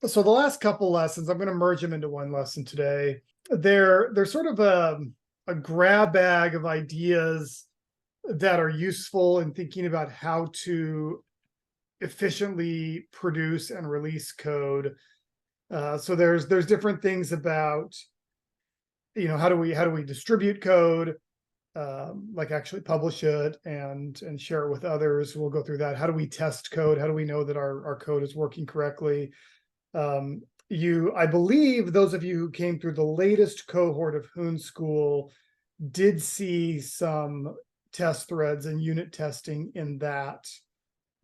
So the last couple lessons, I'm going to merge them into one lesson today. They're sort of a grab bag of ideas that are useful in thinking about how to efficiently produce and release code. So there's different things about, how do we distribute code, like actually publish it and share it with others. We'll go through that. How do we test code? How do we know that our code is working correctly? I believe those of you who came through the latest cohort of Hoon School did see some test threads and unit testing in that,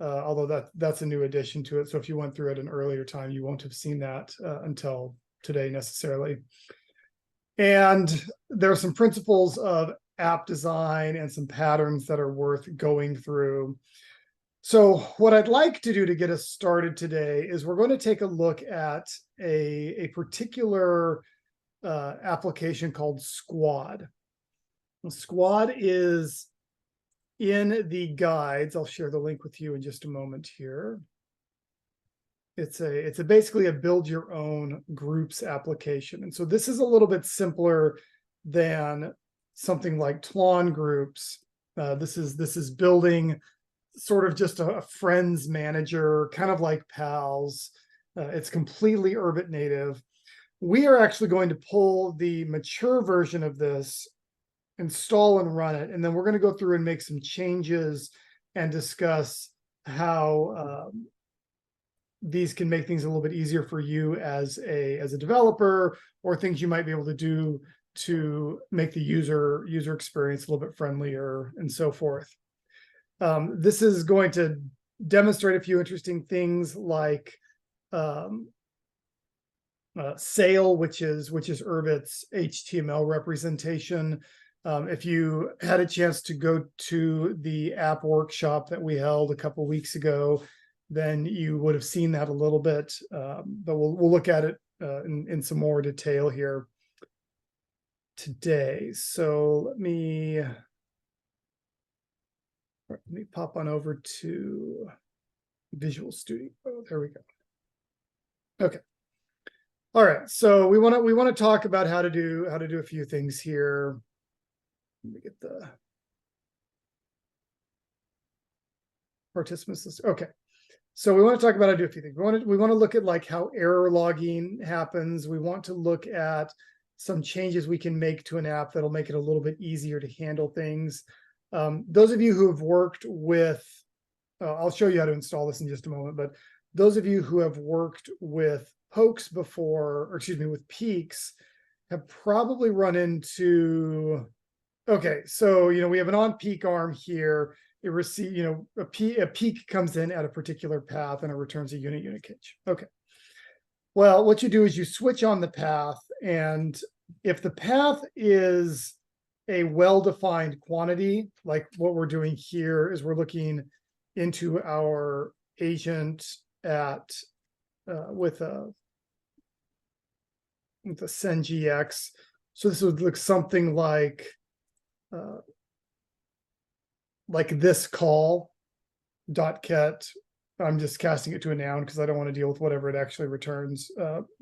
although that's a new addition to it. So if you went through at an earlier time, you won't have seen that until today necessarily. And there are some principles of app design and some patterns that are worth going through. So what I'd like to do to get us started today is we're going to take a look at a particular application called Squad. Squad is in the guides. I'll share the link with you in just a moment here. It's basically a build your own groups application. And so this is a little bit simpler than something like Tlon groups. This is building sort of just a friends manager, kind of like Pals. It's completely Urbit native. We are actually going to pull the mature version of this, install and run it, and then we're going to go through and make some changes and discuss how these can make things a little bit easier for you as a developer, or things you might be able to do to make the user experience a little bit friendlier and so forth. This is going to demonstrate a few interesting things like Sail, which is Urbit's HTML representation. If you had a chance to go to the app workshop that we held a couple weeks ago, then you would have seen that a little bit, but we'll look at it in some more detail here today. So let me pop on over to Visual Studio. Oh, there we go. Okay. All right. So we want to talk about how to do a few things here. Let me get the participants list. Okay. So we want to talk about how to do a few things. We want to look at like how error logging happens. We want to look at some changes we can make to an app that'll make it a little bit easier to handle things. Those of you who have worked with, I'll show you how to install this in just a moment, but those of you who have worked with Pokes before, or excuse me, with Peaks, have probably run into, okay, so, we have an on peak arm here. It receives, a peak comes in at a particular path and it returns a unit cage. Okay. Well, what you do is you switch on the path, and if the path is a well-defined quantity, like what we're doing here is we're looking into our agent at with a SendGX. So this would look something like this call .ket. I'm just casting it to a noun because I don't want to deal with whatever it actually returns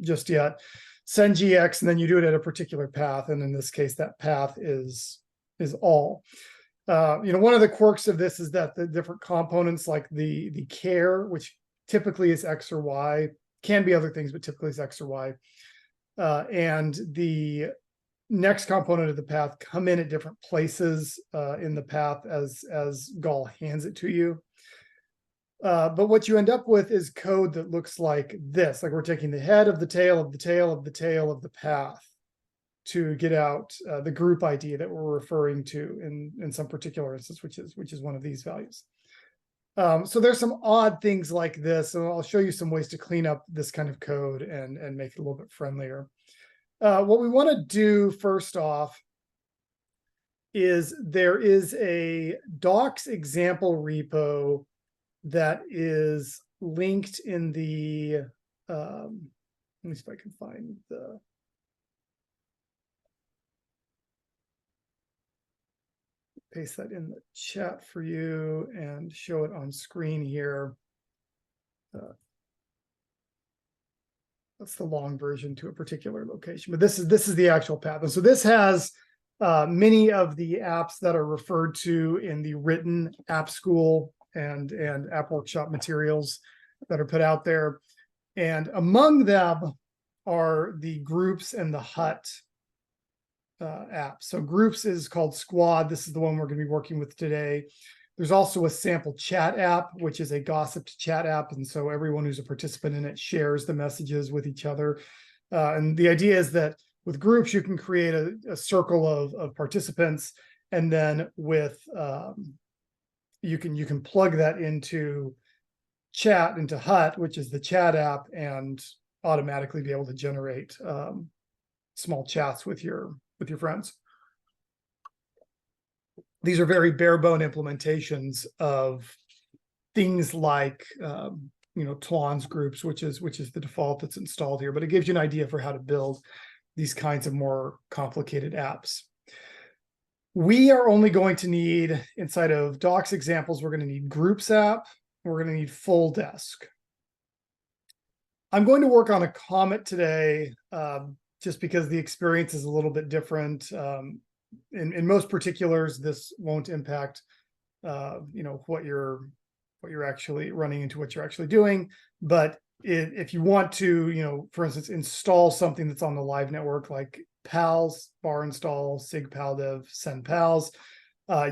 just yet. SendGX, and then you do it at a particular path, and in this case, that path is all. One of the quirks of this is that the different components, like the care, which typically is X or Y, can be other things, but typically is X or Y, and the next component of the path come in at different places in the path as Gall hands it to you. But what you end up with is code that looks like this, like we're taking the head of the tail of the tail of the tail of the path to get out the group ID that we're referring to in some particular instance, which is one of these values. So there's some odd things like this, and I'll show you some ways to clean up this kind of code and make it a little bit friendlier. What we want to do first off is there is a docs example repo that is linked in the, let me see if I can find the, paste that in the chat for you and show it on screen here. that's the long version to a particular location, but this is the actual path. And so this has many of the apps that are referred to in the written App School and App Workshop materials that are put out there. And among them are the Groups and the Hut app. So Groups is called Squad. This is the one we're going to be working with today. There's also a sample chat app, which is a gossiped chat app. And so everyone who's a participant in it shares the messages with each other. And the idea is that with Groups, you can create a circle of participants. And then with you can plug that into Chat, into Hut, which is the chat app, and automatically be able to generate small chats with your friends. These are very bare bone implementations of things like Tlon's Groups, which is the default that's installed here, but it gives you an idea for how to build these kinds of more complicated apps. We are only going to need, inside of Doc's examples, we're going to need Groups app, we're going to need Full Desk. I'm going to work on a Comet today, just because the experience is a little bit different. In most particulars, this won't impact what you're actually running into, what you're actually doing. But if you want to, for instance, install something that's on the live network, like PALS, bar install, sig paldev, send pals,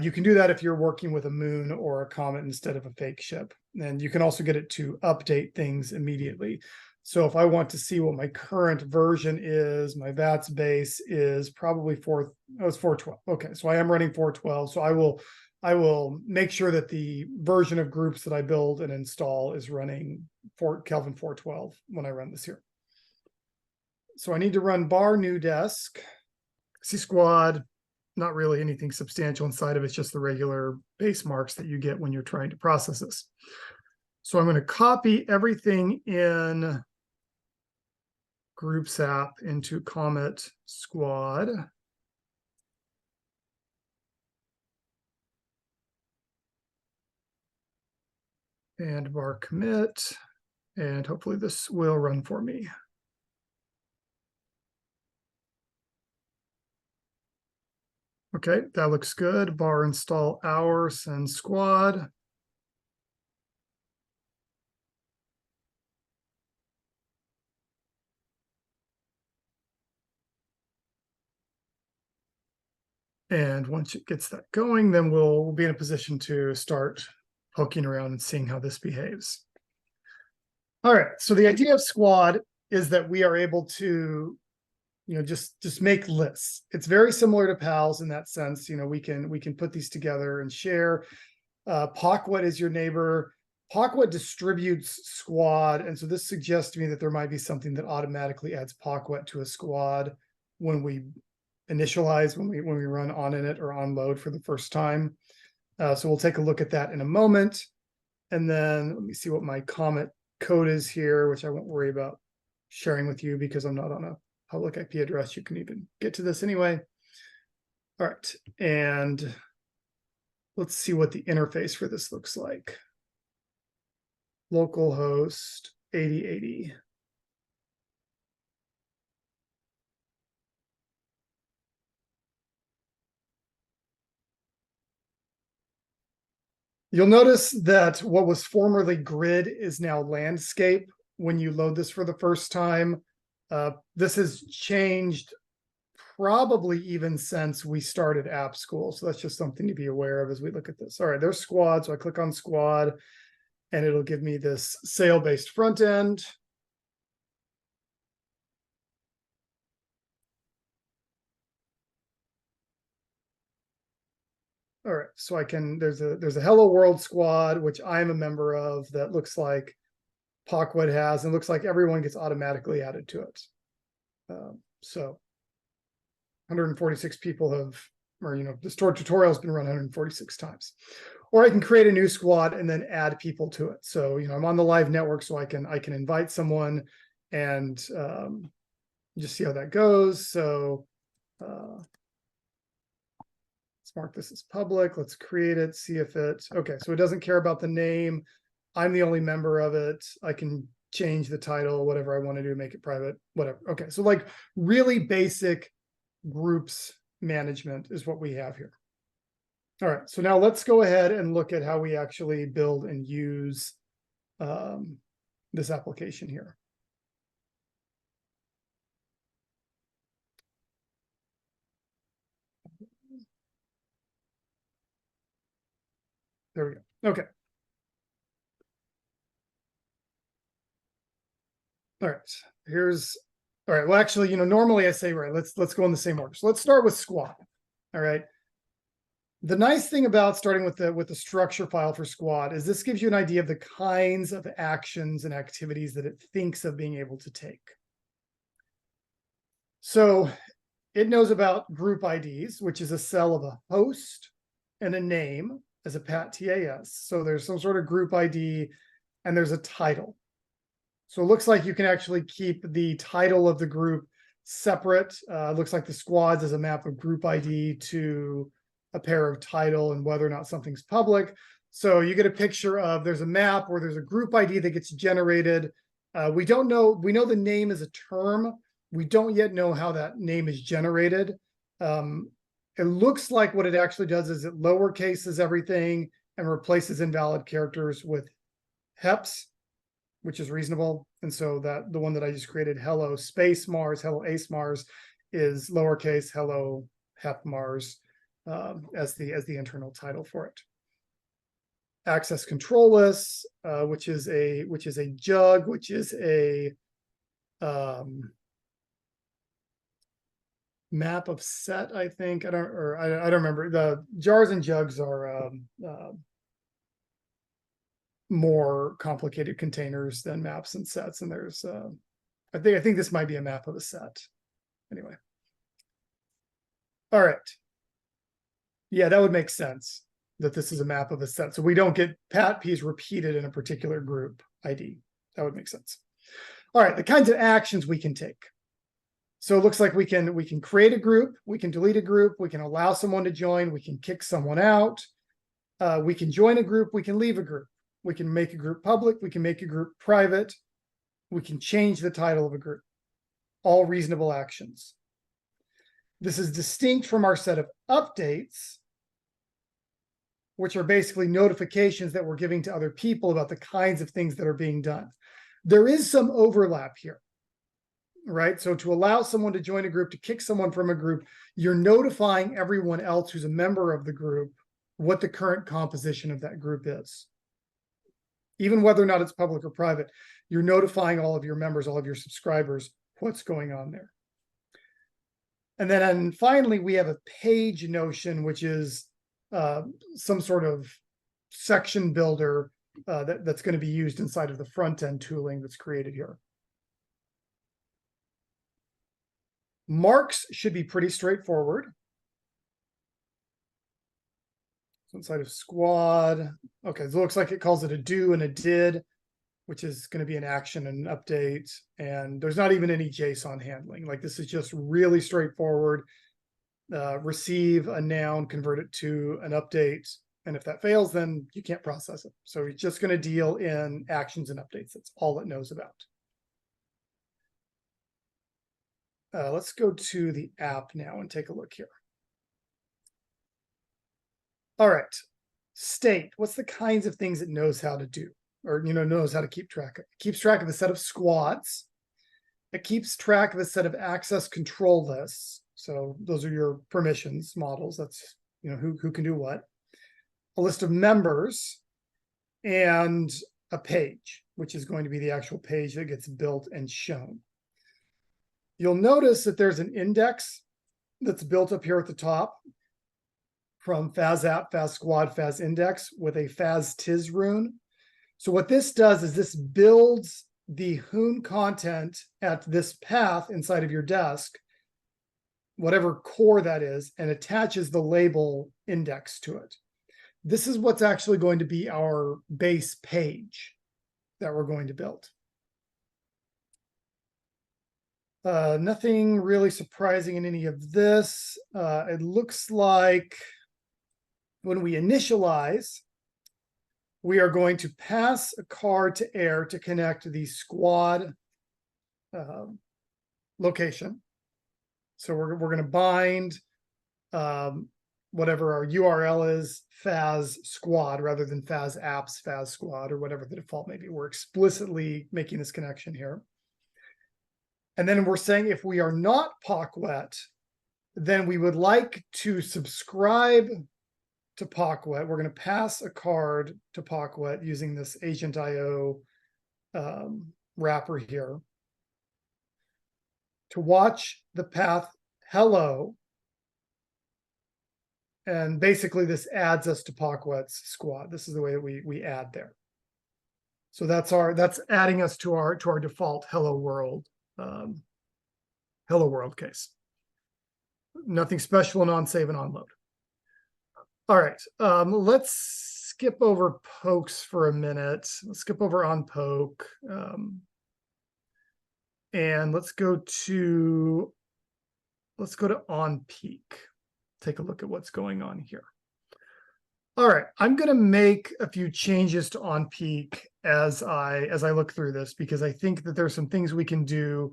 you can do that if you're working with a Moon or a Comet instead of a fake ship. And you can also get it to update things immediately. So if I want to see what my current version is, my VATS base is probably 412. Okay, so I am running 412. So I will make sure that the version of Groups that I build and install is running Kelvin 412 when I run this here. So I need to run bar new desk, C squad, not really anything substantial inside of it, it's just the regular base marks that you get when you're trying to process this. So I'm going to copy everything in Groups app into Comet Squad. And bar commit, and hopefully this will run for me. Okay, that looks good. Bar install hour, send squad. And once it gets that going, then we'll be in a position to start poking around and seeing how this behaves. All right, so the idea of Squad is that we are able to just make lists. It's very similar to PALS in that sense. We can put these together and share. Pawkwet is your neighbor. Pawkwet distributes Squad, and so this suggests to me that there might be something that automatically adds Pawkwet to a squad when we initialize, when we run on init or on load for the first time. So we'll take a look at that in a moment. And then let me see what my Comet code is here, which I won't worry about sharing with you because I'm not on a public IP address. You can even get to this anyway. All right, and let's see what the interface for this looks like. Localhost 8080. You'll notice that what was formerly grid is now landscape when you load this for the first time. This has changed probably even since we started App School. So that's just something to be aware of as we look at this. All right, there's Squad. So I click on Squad and it'll give me this sail-based front end. All right, so I can, there's a Hello World squad, which I'm a member of, that looks like Pawkwet has, and looks like everyone gets automatically added to it. So 146 people have, or this tutorial has been run 146 times. Or I can create a new squad and then add people to it. So I'm on the live network, so I can invite someone and just see how that goes. So let's mark this as public. Let's create it, see if it, okay, so it doesn't care about the name. I'm the only member of it. I can change the title, whatever I want to do, make it private, whatever. Okay, so like really basic groups management is what we have here. All right, so now let's go ahead and look at how we actually build and use this application here. There we go. Okay. All right, all right. Well, actually, normally I say, right, let's go in the same order. So let's start with Squad. All right. The nice thing about starting with the structure file for Squad is this gives you an idea of the kinds of actions and activities that it thinks of being able to take. So it knows about group IDs, which is a cell of a host and a name as a PAT TAS. So there's some sort of group ID and there's a title. So it looks like you can actually keep the title of the group separate. It looks like the squads is a map of group ID to a pair of title and whether or not something's public. So you get a picture of, there's a map where there's a group ID that gets generated. We don't know, we know the name is a term. We don't yet know how that name is generated. It looks like what it actually does is it lowercases everything and replaces invalid characters with HEPs, which is reasonable. And so that the one that I just created, hello space Mars, hello Ace Mars, is lowercase hello HEP Mars as the internal title for it. Access control lists, which is a jug, which is a map of set, I think. I don't remember. The jars and jugs are more complicated containers than maps and sets, and there's I think this might be a map of a set. Anyway. All right. Yeah, that would make sense that this is a map of a set. So we don't get PAT Ps repeated in a particular group ID. That would make sense. All right, the kinds of actions we can take. So it looks like we can create a group, we can delete a group, we can allow someone to join, we can kick someone out, we can join a group, we can leave a group. We can make a group public, we can make a group private, we can change the title of a group. All reasonable actions. This is distinct from our set of updates, which are basically notifications that we're giving to other people about the kinds of things that are being done. There is some overlap here, right? So to allow someone to join a group, to kick someone from a group, you're notifying everyone else who's a member of the group what the current composition of that group is. Even whether or not it's public or private, you're notifying all of your members, all of your subscribers, what's going on there. And then finally, we have a page notion, which is some sort of section builder that's going to be used inside of the front end tooling that's created here. Marks should be pretty straightforward. So inside of Squad, okay, so it looks like it calls it a do and a did, which is going to be an action and an update. And there's not even any JSON handling. Like this is just really straightforward. Receive a noun, convert it to an update. And if that fails, then you can't process it. So it's just going to deal in actions and updates. That's all it knows about. Let's go to the app now and take a look here. All right, state. What's the kinds of things it knows how to do, or knows how to keep track of? It keeps track of a set of squads. It keeps track of a set of access control lists. So those are your permissions models. That's who can do what. A list of members and a page, which is going to be the actual page that gets built and shown. You'll notice that there's an index that's built up here at the top from FASApp, FASSquad, FASIndex with a FASTIS rune. So what this does is this builds the Hoon content at this path inside of your desk, whatever core that is, and attaches the label index to it. This is what's actually going to be our base page that we're going to build. Nothing really surprising in any of this. It looks like when we initialize, we are going to pass a card to air to connect the squad location. So we're going to bind whatever our URL is, Faz Squad, rather than Faz Apps, Faz Squad, or whatever the default may be. We're explicitly making this connection here. And then we're saying if we are not POCWET, then we would like to subscribe to POCWET. We're going to pass a card to POCWET using this Agent.io wrapper here to watch the path hello. And basically this adds us to POCWET's squad. This is the way that we add there. So that's adding us to our default hello world case. Nothing special and on save and on load. All right, let's skip over pokes for a minute. Let's skip over on poke. And let's go to on peak. Take a look at what's going on here. All right, I'm going to make a few changes to on peak as I look through this, because I think that there's some things we can do.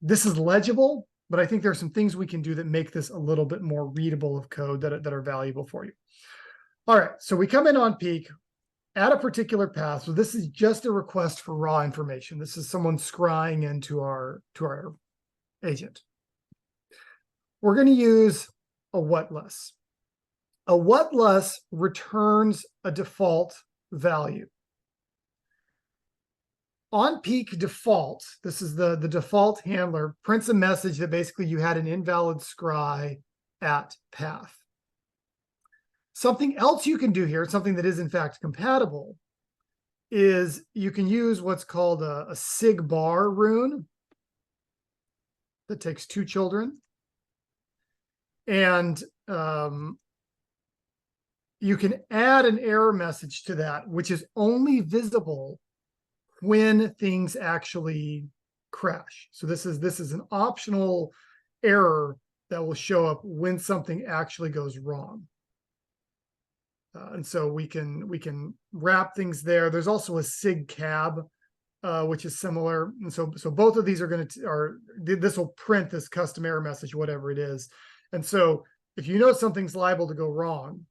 This is legible, but I think there are some things we can do that make this a little bit more readable of code that are valuable for you. All right, so we come in on peak, add a particular path. So this is just a request for raw information. This is someone scrying into our agent. We're going to use a whatless. A whatless returns a default value. On peak default, this is the default handler, prints a message that basically you had an invalid scry at path. Something else you can do here, something that is in fact compatible, is you can use what's called a sig bar rune that takes 2 children. And you can add an error message to that, which is only visible when things actually crash. So this is an optional error that will show up when something actually goes wrong. And so we can wrap things there. There's also a sig cab, which is similar. And so both of these this will print this custom error message, whatever it is. And so if you know something's liable to go wrong,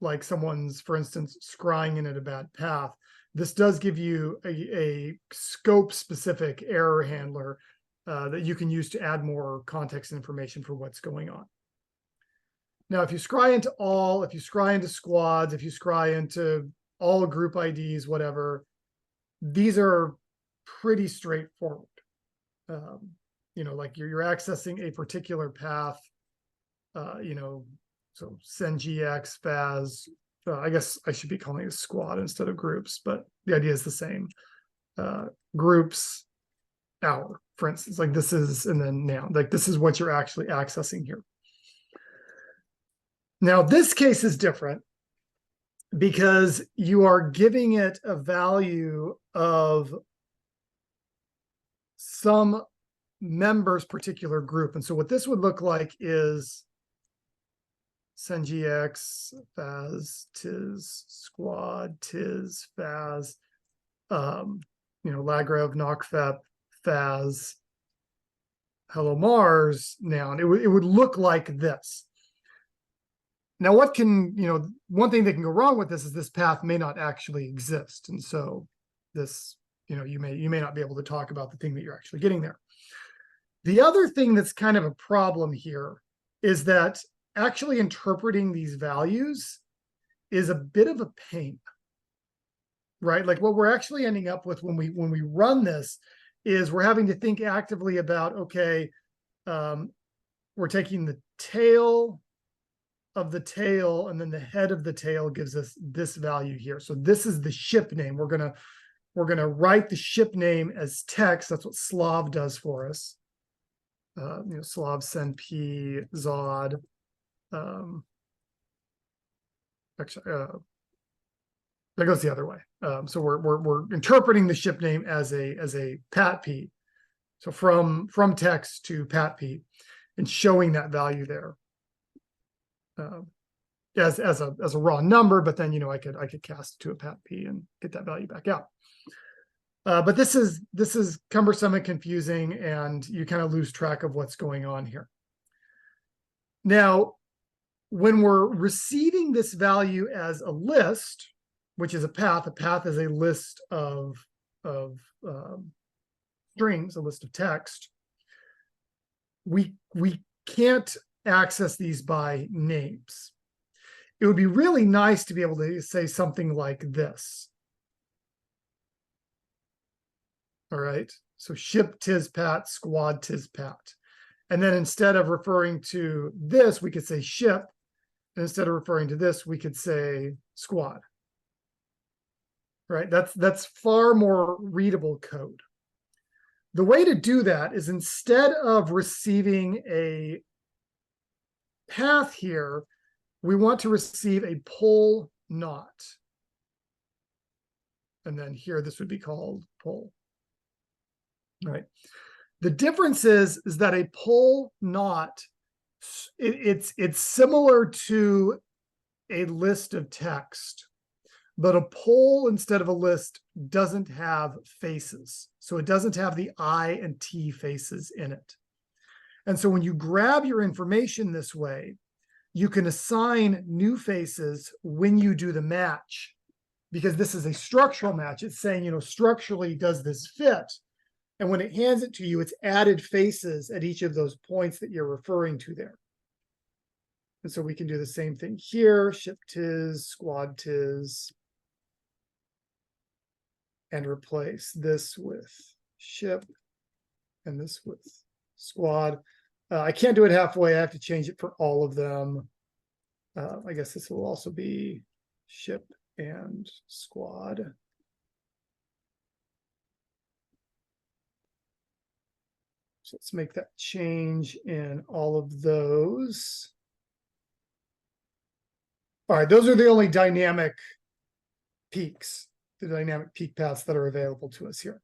like someone's, for instance, scrying in at a bad path, this does give you a scope-specific error handler that you can use to add more context information for what's going on. Now, if you scry into all, if you scry into squads, if you scry into all group IDs, whatever, these are pretty straightforward. Like you're accessing a particular path, so SendGX, Faz, I guess I should be calling it squad instead of groups, but the idea is the same. Groups, hour, for instance, like this is, and then now, like this is what you're actually accessing here. Now, this case is different because you are giving it a value of some member's particular group. And so what this would look like is SendGX, Faz, Tiz, Squad, Tiz, Faz, Lagrev, Nokfep, Faz, Hello Mars, noun. It would look like this. Now, one thing that can go wrong with this is this path may not actually exist. And so this, you may not be able to talk about the thing that you're actually getting there. The other thing that's kind of a problem here is that actually interpreting these values is a bit of a pain, right? Like what we're actually ending up with when we run this is we're having to think actively about, okay, we're taking the tail of the tail, and then the head of the tail gives us this value here. So this is the ship name. We're gonna write the ship name as text. That's what Slav does for us. Slav send P Zod. That goes the other way. So we're interpreting the ship name as a pat P. So from text to pat P, and showing that value there. as a raw number, but then I could cast it to a pat p and get that value back out. But this is cumbersome and confusing, and you kind of lose track of what's going on here. Now, when we're receiving this value as a list, which is a path is a list of strings, a list of text, we can't access these by names. It would be really nice to be able to say something like this. All right, so ship tis pat, squad tis pat. And then instead of referring to this, we could say ship. And instead of referring to this, we could say squad. Right, that's far more readable code. The way to do that is, instead of receiving a path here, we want to receive a pull not. And then here, this would be called pull. Right. The difference is that a pull not, it's similar to a list of text, but a pull instead of a list doesn't have faces. So it doesn't have the I and T faces in it. And so when you grab your information this way, you can assign new faces when you do the match, because this is a structural match. It's saying, structurally, does this fit? And when it hands it to you, it's added faces at each of those points that you're referring to there. And so we can do the same thing here, ship tis, squad tis, and replace this with ship and this with squad. I can't do it halfway. I have to change it for all of them. I guess this will also be ship and squad. So let's make that change in all of those. All right, those are the only dynamic peaks, the dynamic peak paths that are available to us here.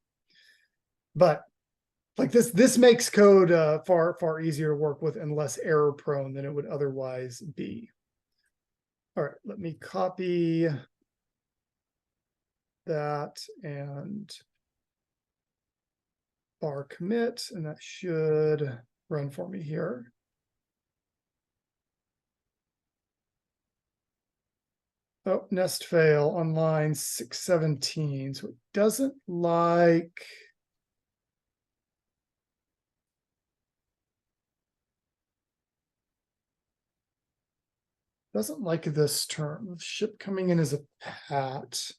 But like this makes code far easier to work with and less error prone than it would otherwise be. All right, let me copy that and bar commit, and that should run for me here. Oh, nest fail on line 617. So it doesn't like this term. Ship coming in as a pat.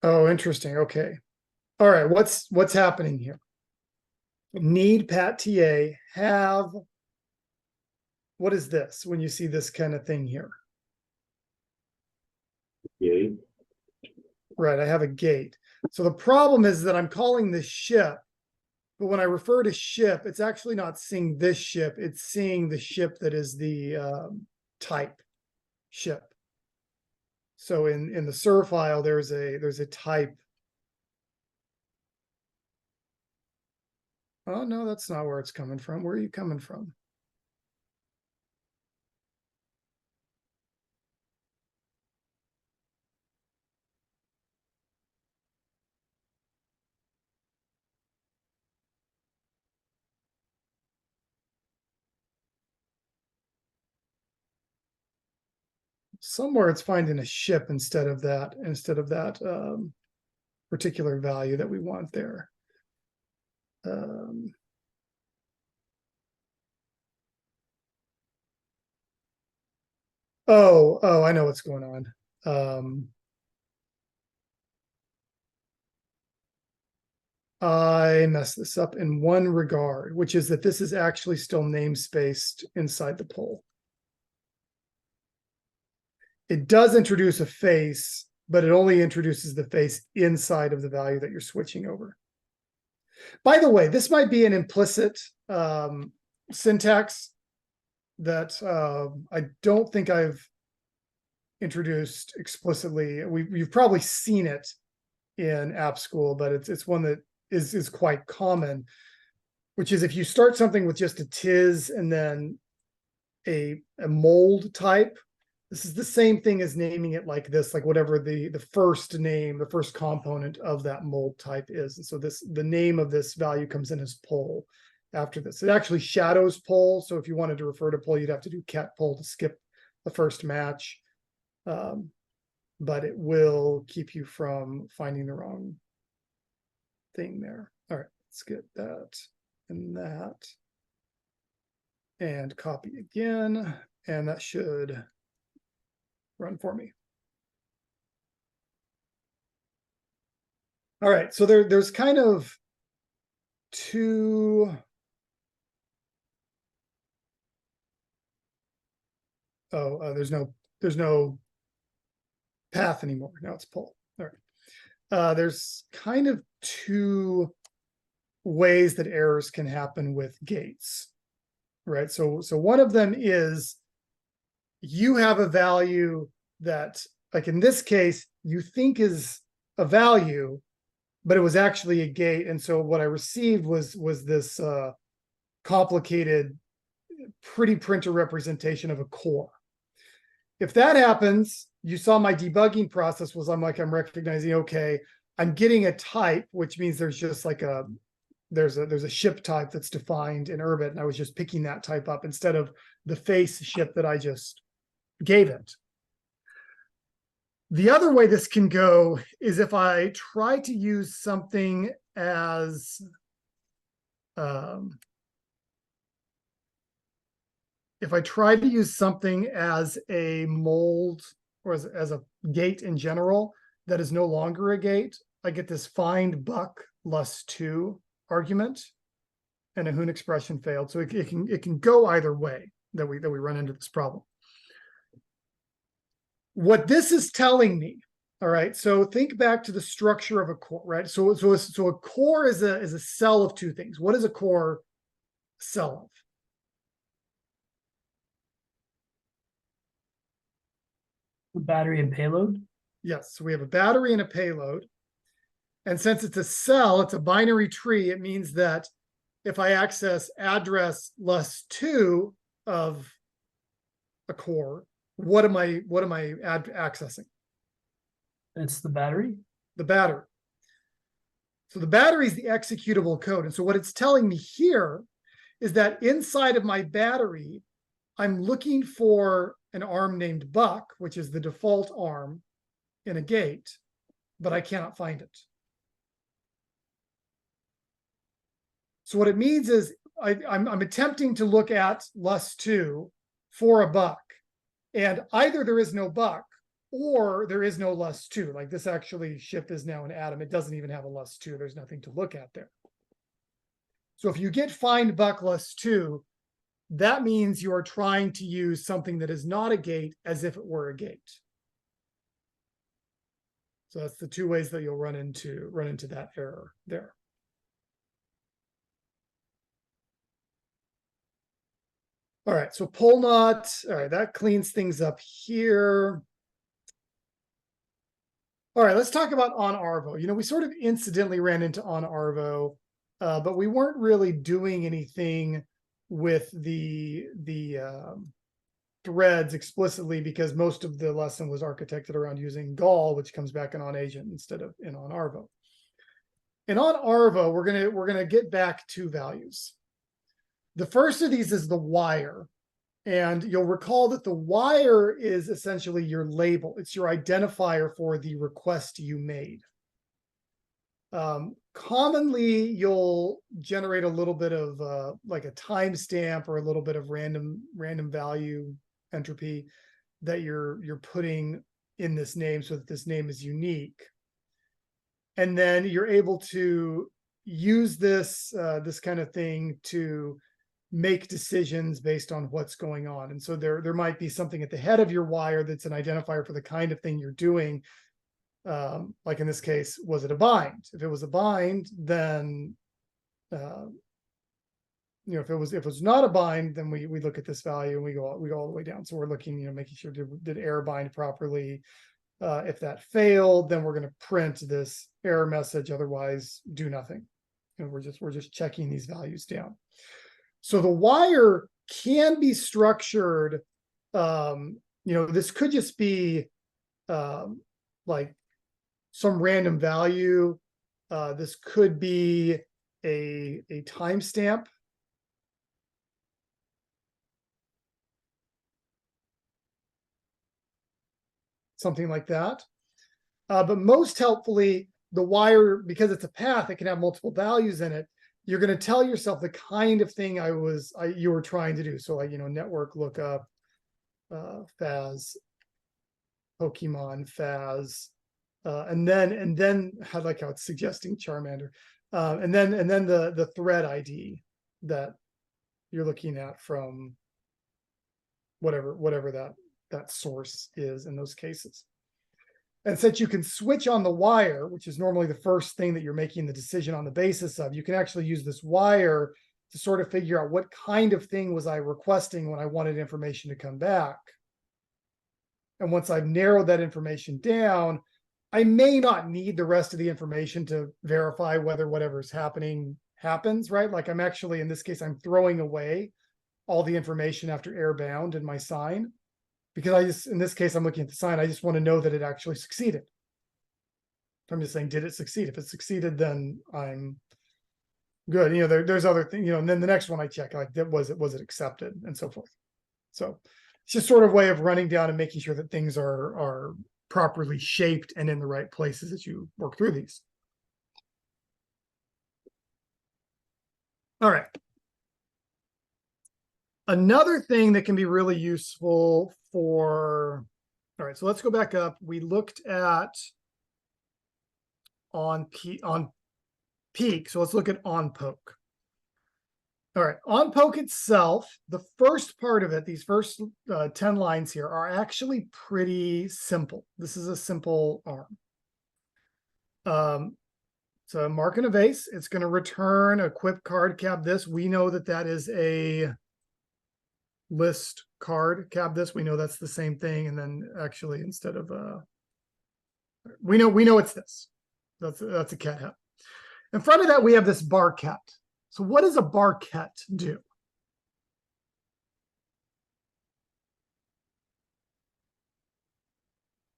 Oh, interesting. Okay. All right. What's happening here? Need pat TA have. What is this when you see this kind of thing here? Gate. Right. I have a gate. So the problem is that I'm calling this ship, but when I refer to ship, it's actually not seeing this ship. It's seeing the ship that is the type ship. So in the SIR file, there's a type. Oh, no, that's not where it's coming from. Where are you coming from? Somewhere it's finding a ship instead of that particular value that we want there. Oh, I know what's going on. I messed this up in one regard, which is that this is actually still namespaced inside the poll. It does introduce a face, but it only introduces the face inside of the value that you're switching over. By the way, this might be an implicit syntax that I don't think I've introduced explicitly. You've probably seen it in App School, but it's one that is quite common, which is if you start something with just a tis and then a mold type, this is the same thing as naming it like this, like whatever the first name, the first component of that mold type is. And so the name of this value comes in as poll after this. It actually shadows poll. So if you wanted to refer to poll, you'd have to do cat poll to skip the first match. But it will keep you from finding the wrong thing there. All right, let's get that and that. And copy again, and that should run for me. All right, so there's kind of two. There's no path anymore. Now it's poll. All right. There's kind of two ways that errors can happen with gates, right? So one of them is you have a value that, like in this case, you think is a value, but it was actually a gate. And so what I received was this complicated pretty printer representation of a core. If that happens, you saw my debugging process was I'm recognizing, okay, I'm getting a type, which means there's just like there's a ship type that's defined in Urbit, and I was just picking that type up instead of the face ship that I just gave it. The other way this can go is if I try to use something as if I try to use something as a mold or as a gate in general that is no longer a gate, I get this find buck lust2 argument, and a Hoon expression failed. So it can go either way that we run into this problem. What this is telling me, all right, so think back to the structure of a core, right? So a core is a cell of two things. What is a core cell of? The battery and payload? Yes, so we have a battery and a payload. And since it's a cell, it's a binary tree, it means that if I access address lust2 of a core, what am I accessing? It's the battery? The battery. So the battery is the executable code. And so what it's telling me here is that inside of my battery, I'm looking for an arm named Buck, which is the default arm in a gate, but I cannot find it. So what it means is I'm attempting to look at lust2 for a Buck, and either there is no Buck or there is no lust2. Like this actually ship is now an atom. It doesn't even have a lust2. There's nothing to look at there. So if you get find Buck lust2, that means you are trying to use something that is not a gate as if it were a gate. So that's the two ways that you'll run into that error there. All right, so poll not. All right, that cleans things up here. All right, let's talk about OnArvo. We sort of incidentally ran into OnArvo, but we weren't really doing anything with the threads explicitly because most of the lesson was architected around using Gall, which comes back in OnAgent instead of in OnArvo. In OnArvo, we're gonna get back two values. The first of these is the wire. And you'll recall that the wire is essentially your label. It's your identifier for the request you made. Commonly, you'll generate a little bit of like a timestamp or a little bit of random value entropy that you're putting in this name so that this name is unique. And then you're able to use this kind of thing to make decisions based on what's going on. And so there might be something at the head of your wire that's an identifier for the kind of thing you're doing. Like in this case, was it a bind? If it was a bind, then if it was not a bind, then we look at this value and we go all the way down. So we're looking, making sure did error bind properly. If that failed, then we're going to print this error message. Otherwise, do nothing. And we're just checking these values down. So the wire can be structured. This could just be like some random value. This could be a timestamp. Something like that. But most helpfully, the wire, because it's a path, it can have multiple values in it. You're going to tell yourself the kind of thing you were trying to do. So like, network lookup, Faz, Pokemon, Faz, and then I like how it's suggesting Charmander, and then the thread ID that you're looking at from whatever that source is in those cases. And since you can switch on the wire, which is normally the first thing that you're making the decision on the basis of, you can actually use this wire to sort of figure out what kind of thing was I requesting when I wanted information to come back. And once I've narrowed that information down, I may not need the rest of the information to verify whether whatever's happening happens, right? Like I'm actually, in this case, I'm throwing away all the information after error bound in my sign. Because in this case, I'm looking at the sign. I just want to know that it actually succeeded. I'm just saying, did it succeed? If it succeeded, then I'm good. There's other things, and then the next one I check, like, was it accepted, and so forth. So it's just sort of way of running down and making sure that things are properly shaped and in the right places as you work through these. All right. Another thing that can be really useful all right, so let's go back up. We looked at on peek, so let's look at on poke. All right, on poke itself, the first part of it, these first 10 lines here are actually pretty simple. This is a simple arm. So mark in a vase, it's going to return equip card cab this. We know that is a list card cab this. We know that's the same thing. And then actually, instead of we know it's this. That's a cat hat. In front of that, we have this barquette. So what does a barquette do?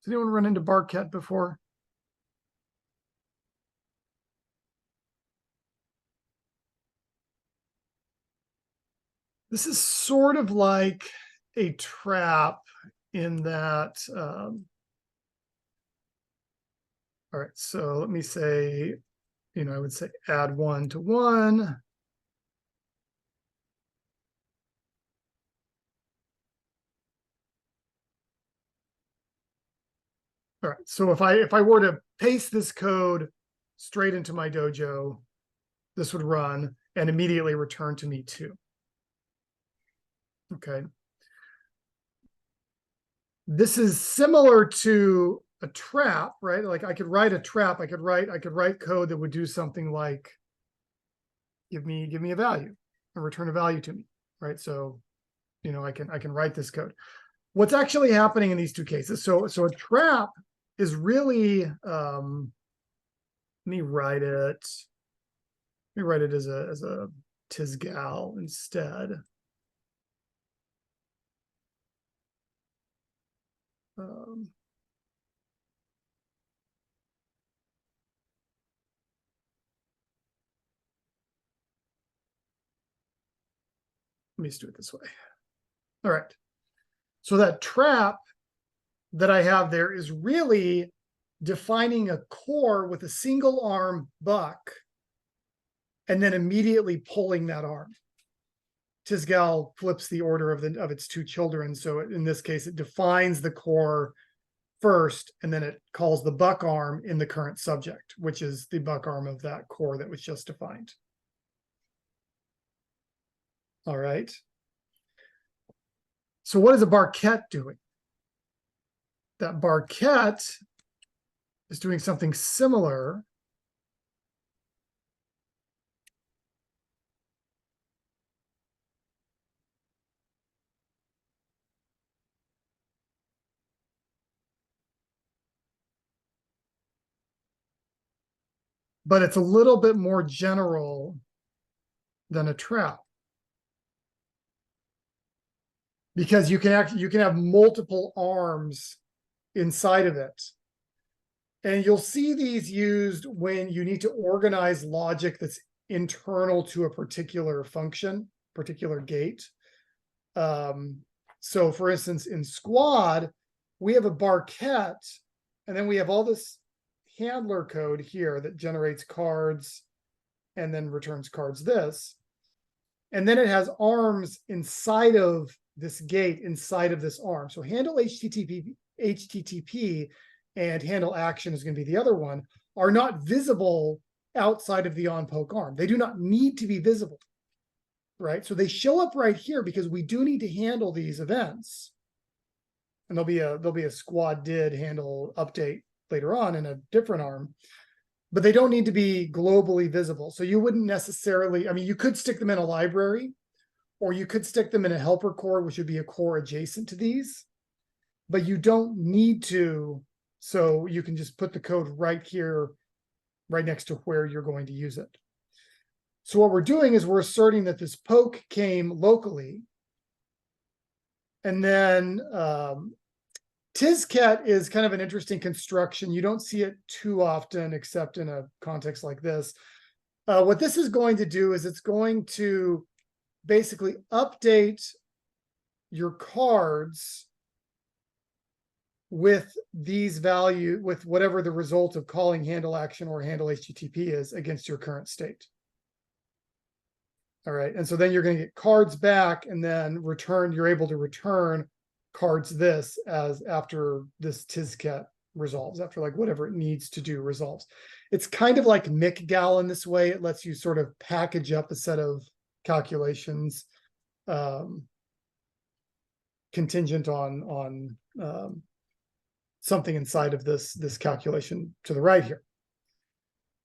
Has anyone run into barquette before? This is sort of like a trap in that. All right, so let me say, I would say add 1 to 1. All right, so if I were to paste this code straight into my dojo, this would run and immediately return to me 2. Okay. This is similar to a trap, right? Like I could write a trap. I could write code that would do something like give me a value and return a value to me, right? So, I can write this code. What's actually happening in these two cases? So a trap is really let me write it as a Tizgal instead. Let me just do it this way. All right. So that trap that I have there is really defining a core with a single arm buck and then immediately pulling that arm. Tizgal flips the order of its 2 children. So in this case, it defines the core first, and then it calls the buck arm in the current subject, which is the buck arm of that core that was just defined. All right. So what is a barquette doing? That barquette is doing something similar. but it's a little bit more general than a trap. Because you can have multiple arms inside of it. And you'll see these used when you need to organize logic that's internal to a particular function, particular gate. So for instance, in Squad, we have a Barquette, and then we have all this handler code here that generates cards and then returns cards this. And then it has arms inside of this gate, inside of this arm. So handle HTTP and handle action is going to be the other one, are not visible outside of the onPoke arm. They do not need to be visible, right? So they show up right here because we do need to handle these events. And there'll be a squad did handle update later on in a different arm, but they don't need to be globally visible. So you wouldn't necessarily, I mean, you could stick them in a library, or you could stick them in a helper core, which would be a core adjacent to these, but you don't need to. So you can just put the code right here, right next to where you're going to use it. So what we're doing is we're asserting that this poke came locally. And then Tizcat is kind of an interesting construction. You don't see it too often, except in a context like this. What this is going to do is it's going to basically update your cards with these value, with whatever the result of calling handle action or handle HTTP is against your current state. All right, and so then you're going to get cards back, and then return. You're able to return cards this as after this Tizcat resolves, after like whatever it needs to do resolves. It's kind of like McGal in this way. It lets you sort of package up a set of calculations contingent on something inside of this calculation to the right here.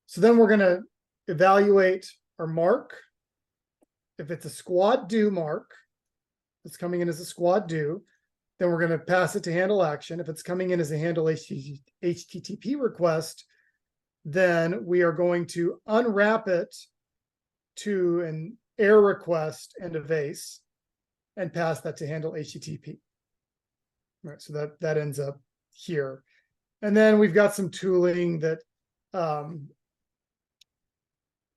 So then we're going to evaluate our mark. If it's a squad do mark, it's coming in as a squad do, then we're going to pass it to handle action. If it's coming in as a handle HTTP request, then we are going to unwrap it to an AIR request and a vase and pass that to handle HTTP. All right, so that ends up here. And then we've got some tooling that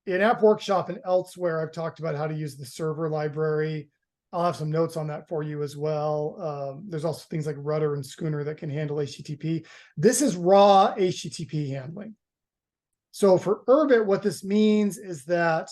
in App Workshop and elsewhere, I've talked about how to use the server library. I'll have some notes on that for you as well. There's also things like Rudder and Schooner that can handle HTTP. This is raw HTTP handling. So for Urbit, what this means is that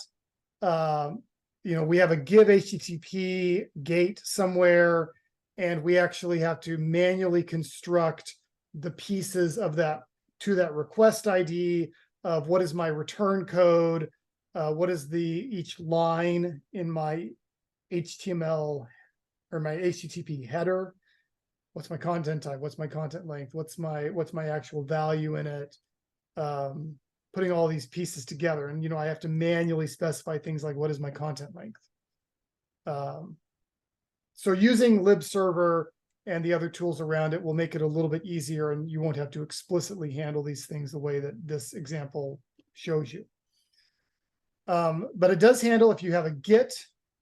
we have a give HTTP gate somewhere, and we actually have to manually construct the pieces of that to that request ID of what is my return code, what is each line in my HTML or my HTTP header, what's my content type, what's my content length, what's my actual value in it, putting all these pieces together. And I have to manually specify things like what is my content length. So using libserver and the other tools around it will make it a little bit easier, and you won't have to explicitly handle these things the way that this example shows you. But it does handle, if you have a GET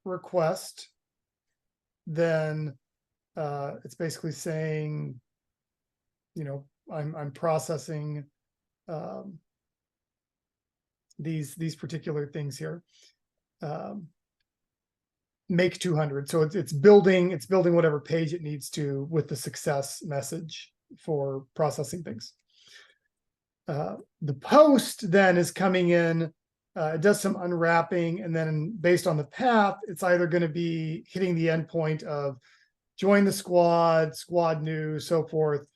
request, then it's basically saying, I'm processing these particular things here. Make 200. So it's building whatever page it needs to with the success message for processing things. The post then is coming in, it does some unwrapping, and then based on the path, it's either going to be hitting the endpoint of join the squad, squad new, so forth.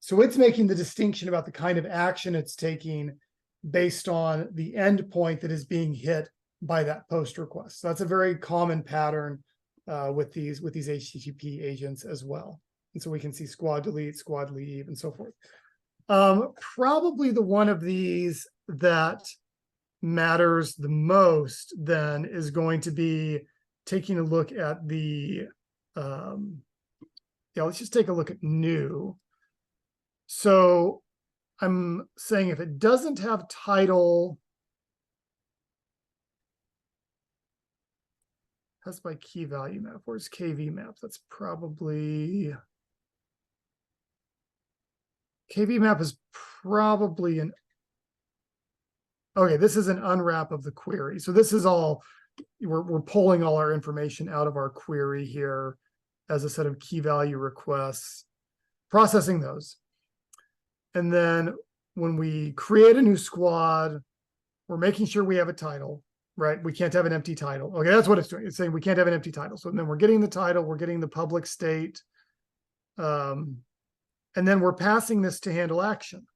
So it's making the distinction about the kind of action it's taking based on the endpoint that is being hit by that post request. So that's a very common pattern with these HTTP agents as well. And so we can see squad delete, squad leave, and so forth. Probably the one of these that matters the most then is going to be taking a look at the, let's just take a look at new. So I'm saying if it doesn't have title Has by key value map. Where's KV map? That's probably KV map is probably an okay. This is an unwrap of the query. So this is all we're pulling all our information out of our query here as a set of key value requests, processing those. And then when we create a new squad, we're making sure we have a title, right? We can't have an empty title. Okay, that's what it's doing. It's saying we can't have an empty title. So then we're getting the title, we're getting the public state, and then we're passing this to handle action,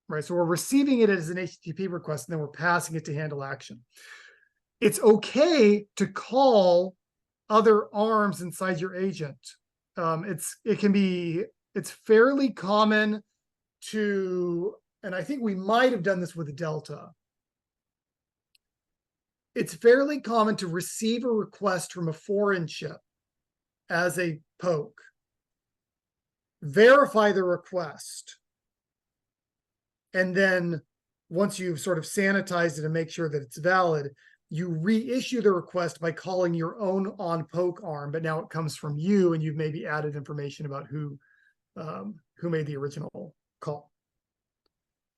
right? So we're receiving it as an HTTP request, and then we're passing it to handle action. It's okay to call other arms inside your agent. It's fairly common to, and I think we might have done this with Delta. It's fairly common to receive a request from a foreign ship as a poke, verify the request, and then once you've sort of sanitized it and make sure that it's valid, you reissue the request by calling your own on poke arm, but now it comes from you, and you've maybe added information about who made the original call.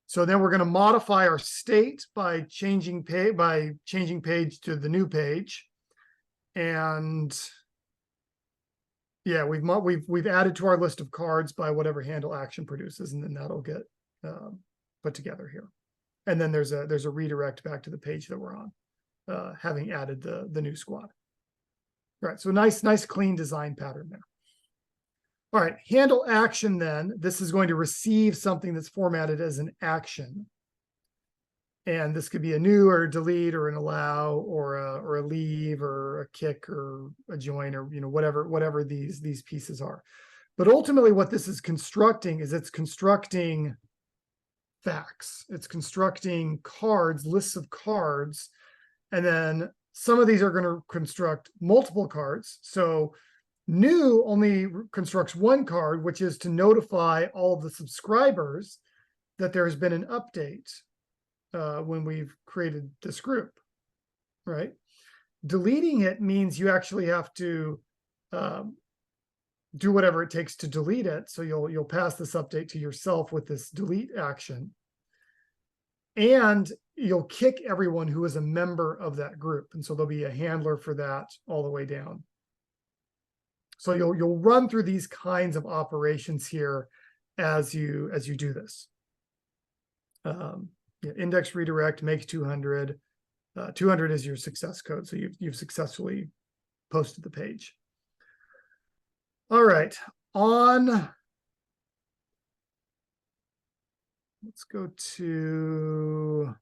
So then we're going to modify our state by changing page to the new page, and yeah, we've added to our list of cards by whatever handle action produces, and then that'll get put together here. And then there's a redirect back to the page that we're on, having added the new squad. All right, so nice clean design pattern there. All right, handle action then. This is going to receive something that's formatted as an action. And this could be a new or a delete or an allow or a leave or a kick or a join or whatever these pieces are. But ultimately what this is constructing is it's constructing facts. It's constructing cards, lists of cards, and then some of these are going to construct multiple cards. So new only constructs one card, which is to notify all of the subscribers that there has been an update when we've created this group, right? Deleting it means you actually have to do whatever it takes to delete it. So you'll pass this update to yourself with this delete action. And you'll kick everyone who is a member of that group. And so there'll be a handler for that all the way down. So you'll run through these kinds of operations here as you do this. Index redirect makes 200. 200 is your success code. So you've successfully posted the page. All right, let's go to,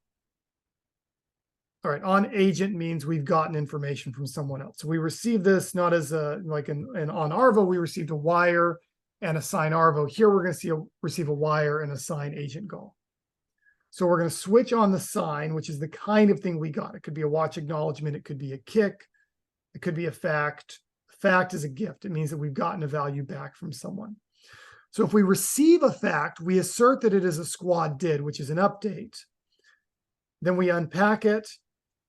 all right, on agent means we've gotten information from someone else. So we received this not as like on Arvo, we received a wire and a sign Arvo. Here we're going to receive a wire and a sign agent goal. So we're going to switch on the sign, which is the kind of thing we got. It could be a watch acknowledgement. It could be a kick. It could be a fact. Fact is a gift. It means that we've gotten a value back from someone. So if we receive a fact, we assert that it is a squad did, which is an update. Then we unpack it.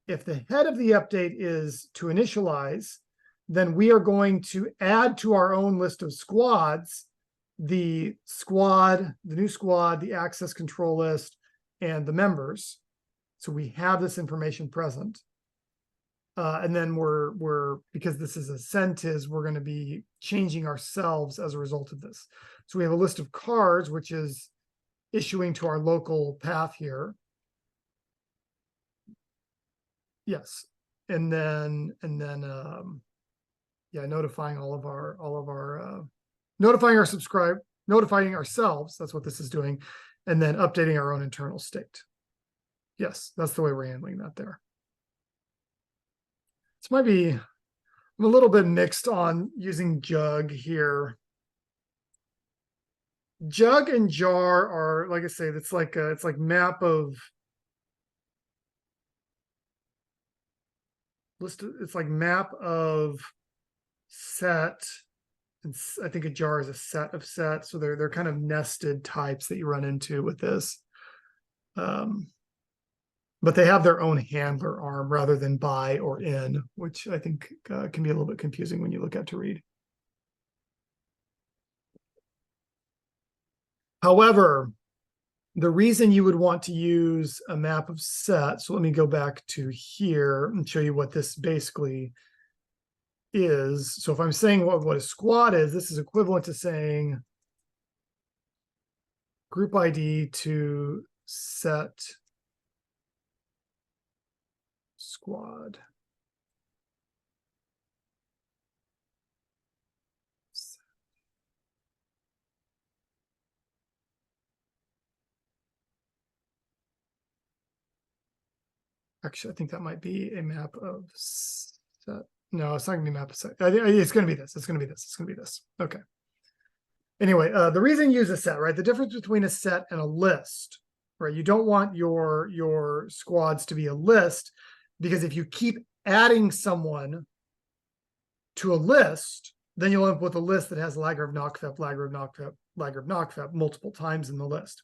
If the head of the update is to initialize, then we are going to add to our own list of squads the new squad, the access control list, and the members. So we have this information present. And then because this is a CentIS, we're going to be changing ourselves as a result of this. So we have a list of cards, which is issuing to our local path here. Yes, and then notifying notifying ourselves. That's what this is doing, and then updating our own internal state. Yes, that's the way we're handling that there. This might be, I'm a little bit mixed on using Jug here. Jug and jar are, like I say, it's like map of list. It's like map of set, and I think a jar is a set of sets. So they're kind of nested types that you run into with this. but they have their own handler arm rather than by or in, which I think can be a little bit confusing when you look at to read. However, the reason you would want to use a map of set, so let me go back to here and show you what this basically is. So if I'm saying what a squad is, this is equivalent to saying group ID to set squad. Actually, I think that might be a map of set. No, it's not gonna be map of set. It's gonna be this. It's gonna be this. It's gonna be this. Okay. Anyway, the reason you use a set, right? The difference between a set and a list, right? You don't want your squads to be a list, because if you keep adding someone to a list, then you'll end up with a list that has Lagerv Nakfep, Lagerv Nakfep, Lagerv Nakfep multiple times in the list.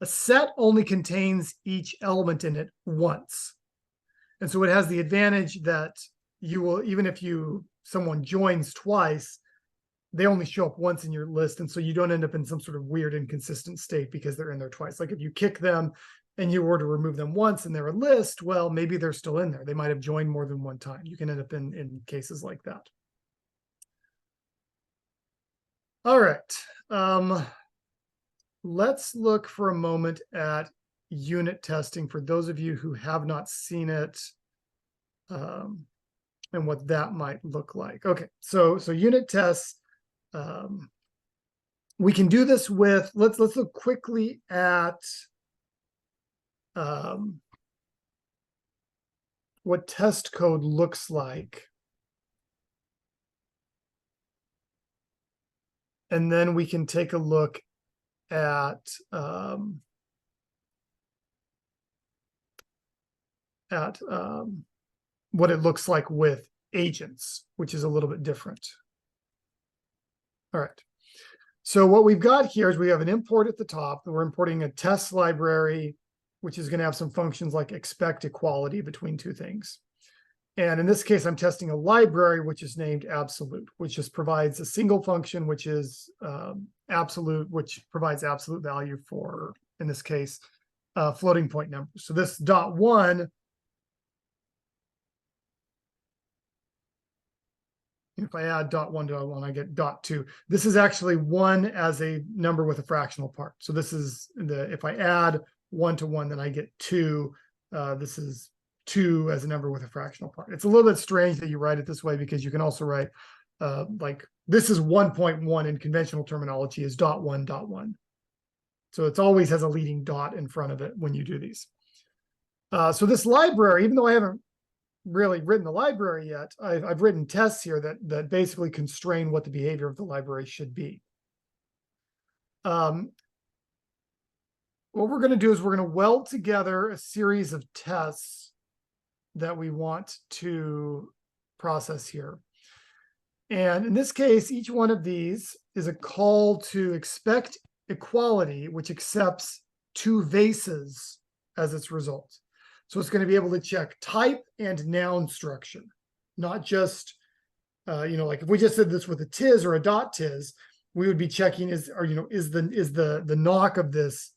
A set only contains each element in it once. And so it has the advantage that you will, even if someone joins twice, they only show up once in your list. And so you don't end up in some sort of weird inconsistent state because they're in there twice. Like if you kick them and you were to remove them once and they're a list, well, maybe they're still in there. They might have joined more than one time. You can end up in cases like that. All right. Let's look for a moment at unit testing for those of you who have not seen it, and what that might look like. Okay, so unit tests, we can do this with, let's look quickly at what test code looks like. And then we can take a look at what it looks like with agents, which is a little bit different. All right. So what we've got here is we have an import at the top, and we're importing a test library, which is going to have some functions like expect equality between two things. And in this case, I'm testing a library, which is named absolute, which just provides a single function, which is absolute, which provides absolute value for, in this case, floating point numbers. So this .1, if I add .1 to .1, I get .2. This is actually 1 as a number with a fractional part. So this is if I add 1 to 1, then I get 2. This is 2 as a number with a fractional part. It's a little bit strange that you write it this way, because you can also write like this is 1.1 in conventional terminology is .1. So it always has a leading dot in front of it when you do these. So this library, even though I haven't really written the library yet, I've written tests here that basically constrain what the behavior of the library should be. What we're going to do is we're going to weld together a series of tests that we want to process here. And in this case, each one of these is a call to expect equality, which accepts 2 vases as its result. So it's going to be able to check type and noun structure, not just, like if we just did this with a tis or a .tis, we would be checking is the knock of this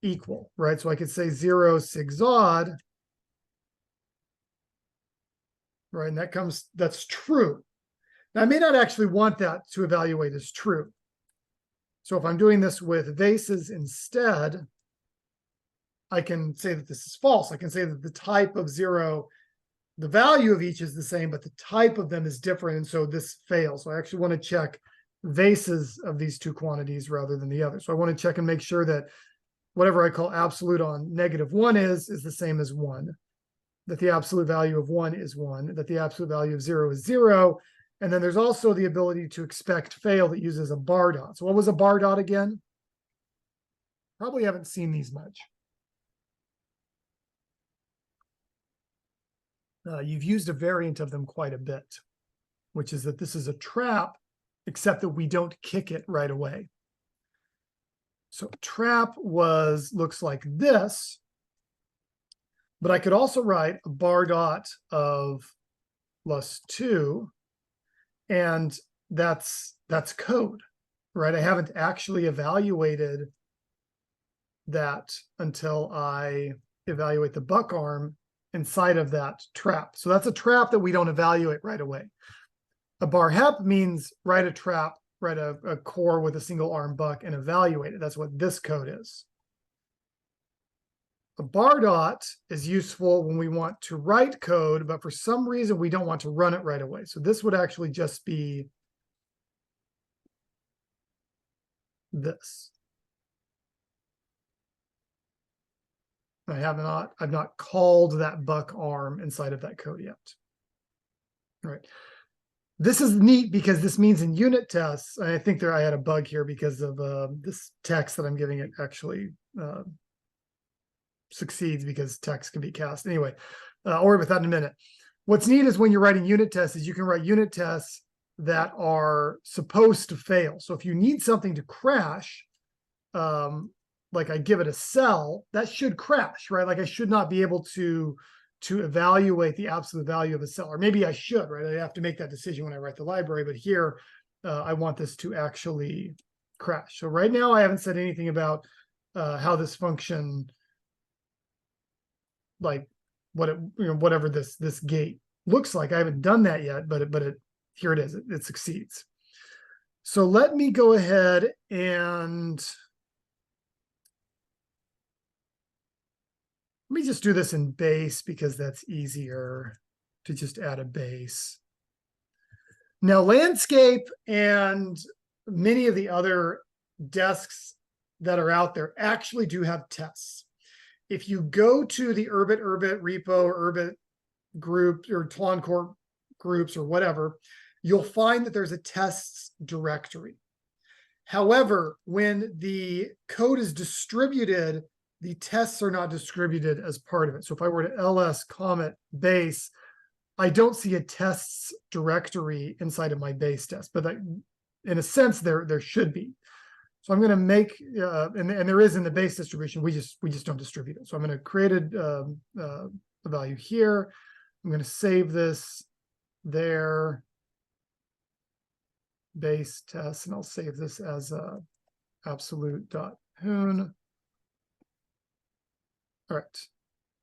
equal, right? So I could say 0 sigzod, right? And that's true. Now I may not actually want that to evaluate as true. So if I'm doing this with vases instead, I can say that this is false. I can say that the type of 0, the value of each is the same, but the type of them is different. And so this fails. So I actually want to check vases of these 2 quantities rather than the other. So I want to check and make sure that whatever I call absolute on -1 is the same as 1, that the absolute value of 1 is 1, that the absolute value of 0 is 0. And then there's also the ability to expect fail that uses a bar dot. So what was a bar dot again? Probably haven't seen these much. You've used a variant of them quite a bit, which is that this is a trap, except that we don't kick it right away. So trap looks like this. But I could also write a bar dot of +2, and that's code, right? I haven't actually evaluated that until I evaluate the buck arm inside of that trap. So that's a trap that we don't evaluate right away. A bar hep means write a trap, write a core with a single arm buck and evaluate it. That's what this code is. A bar dot is useful when we want to write code, but for some reason we don't want to run it right away. So this would actually just be this. I've not called that buck arm inside of that code yet. All right. This is neat because this means in unit tests, I think I had a bug here because of this text that I'm giving it actually succeeds because text can be cast. Anyway, I'll worry about that in a minute. What's neat is when you're writing unit tests is you can write unit tests that are supposed to fail. So if you need something to crash, like I give it a cell, that should crash, right? Like I should not be able to evaluate the absolute value of a cell, or maybe I should, right? I have to make that decision when I write the library, but here I want this to actually crash. So right now I haven't said anything about how this function, like what it, whatever this gate looks like. I haven't done that yet, but here it is. It succeeds. So let me go ahead and let me just do this in base because that's easier to just add a base. Now, landscape and many of the other desks that are out there actually do have tests. If you go to the Urbit repo or Urbit group or Tlon Core groups or whatever, you'll find that there's a tests directory. However, when the code is distributed, the tests are not distributed as part of it. So if I were to ls comet base, I don't see a tests directory inside of my base test, but in a sense, there should be. So I'm going to make, and there is in the base distribution, we just don't distribute it. So I'm going to create a value here. I'm going to save this there, base test, and I'll save this as absolute.hoon. All right,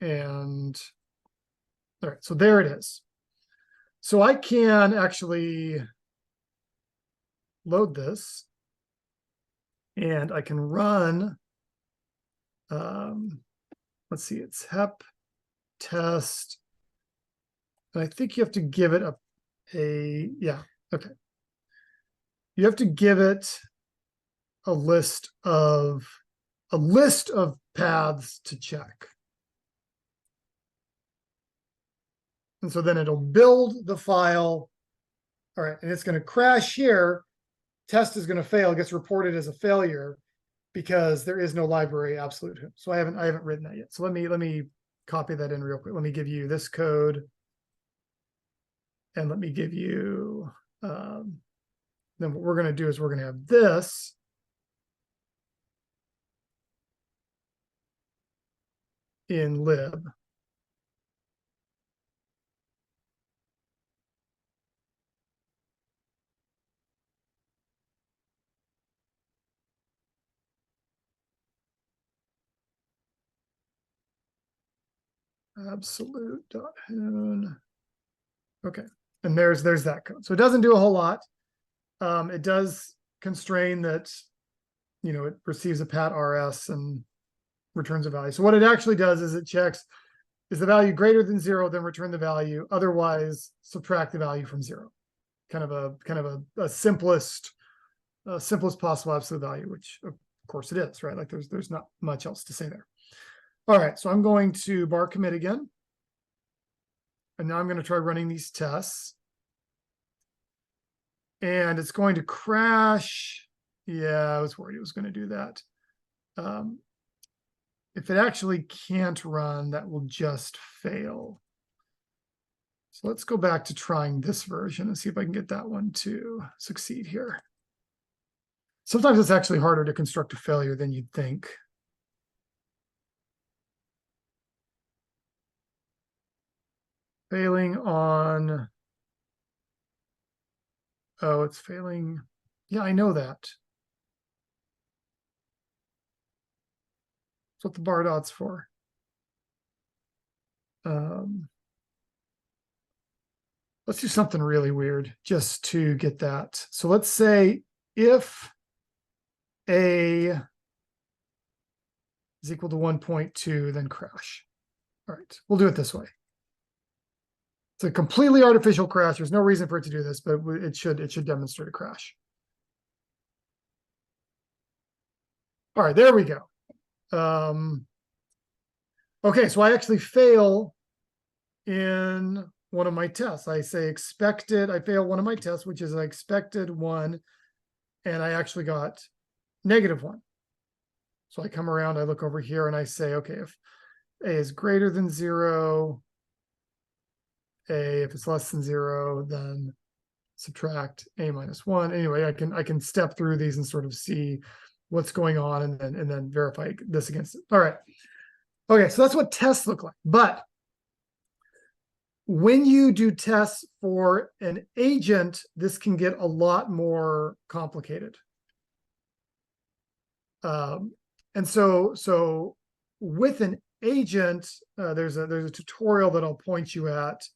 and all right, so there it is. So I can actually load this, and I can run, let's see, it's hep test, and I think you have to give it yeah, okay. You have to give it a list of paths to check. And so then it'll build the file. All right, and it's going to crash here. Test is going to fail, gets reported as a failure because there is no library absolute. So I haven't written that yet. So let me copy that in real quick. Let me give you this code. And let me give you, then what we're going to do is we're going to have this. In lib. Absolute.hoon. Okay, and there's that code. So it doesn't do a whole lot. It does constrain that, it receives a pat rs and returns a value. So what it actually does is it checks, is the value greater than 0, then return the value. Otherwise, subtract the value from 0. Kind of a simplest possible absolute value, which of course it is, right? Like there's not much else to say there. All right, so I'm going to bar commit again. And now I'm going to try running these tests. And it's going to crash. Yeah, I was worried it was going to do that. If it actually can't run, that will just fail. So let's go back to trying this version and see if I can get that one to succeed here. Sometimes it's actually harder to construct a failure than you'd think. failing on, oh, it's failing. Yeah, I know that. That's what the bar dot's for. Let's do something really weird just to get that. So let's say if A is equal to 1.2, then crash. All right, we'll do it this way. It's a completely artificial crash. There's no reason for it to do this, but it should demonstrate a crash. All right, there we go. Okay, so I actually fail in one of my tests. I say expected, I fail one of my tests, which is I expected 1, and I actually got -1. So I come around, I look over here, and I say, okay, if A is greater than 0, A, if it's less than 0, then subtract A minus 1. Anyway, I can step through these and sort of see what's going on and then verify this against it. All right. Okay, so that's what tests look like. But when you do tests for an agent, this can get a lot more complicated. And so with an agent, there's a tutorial that I'll point you at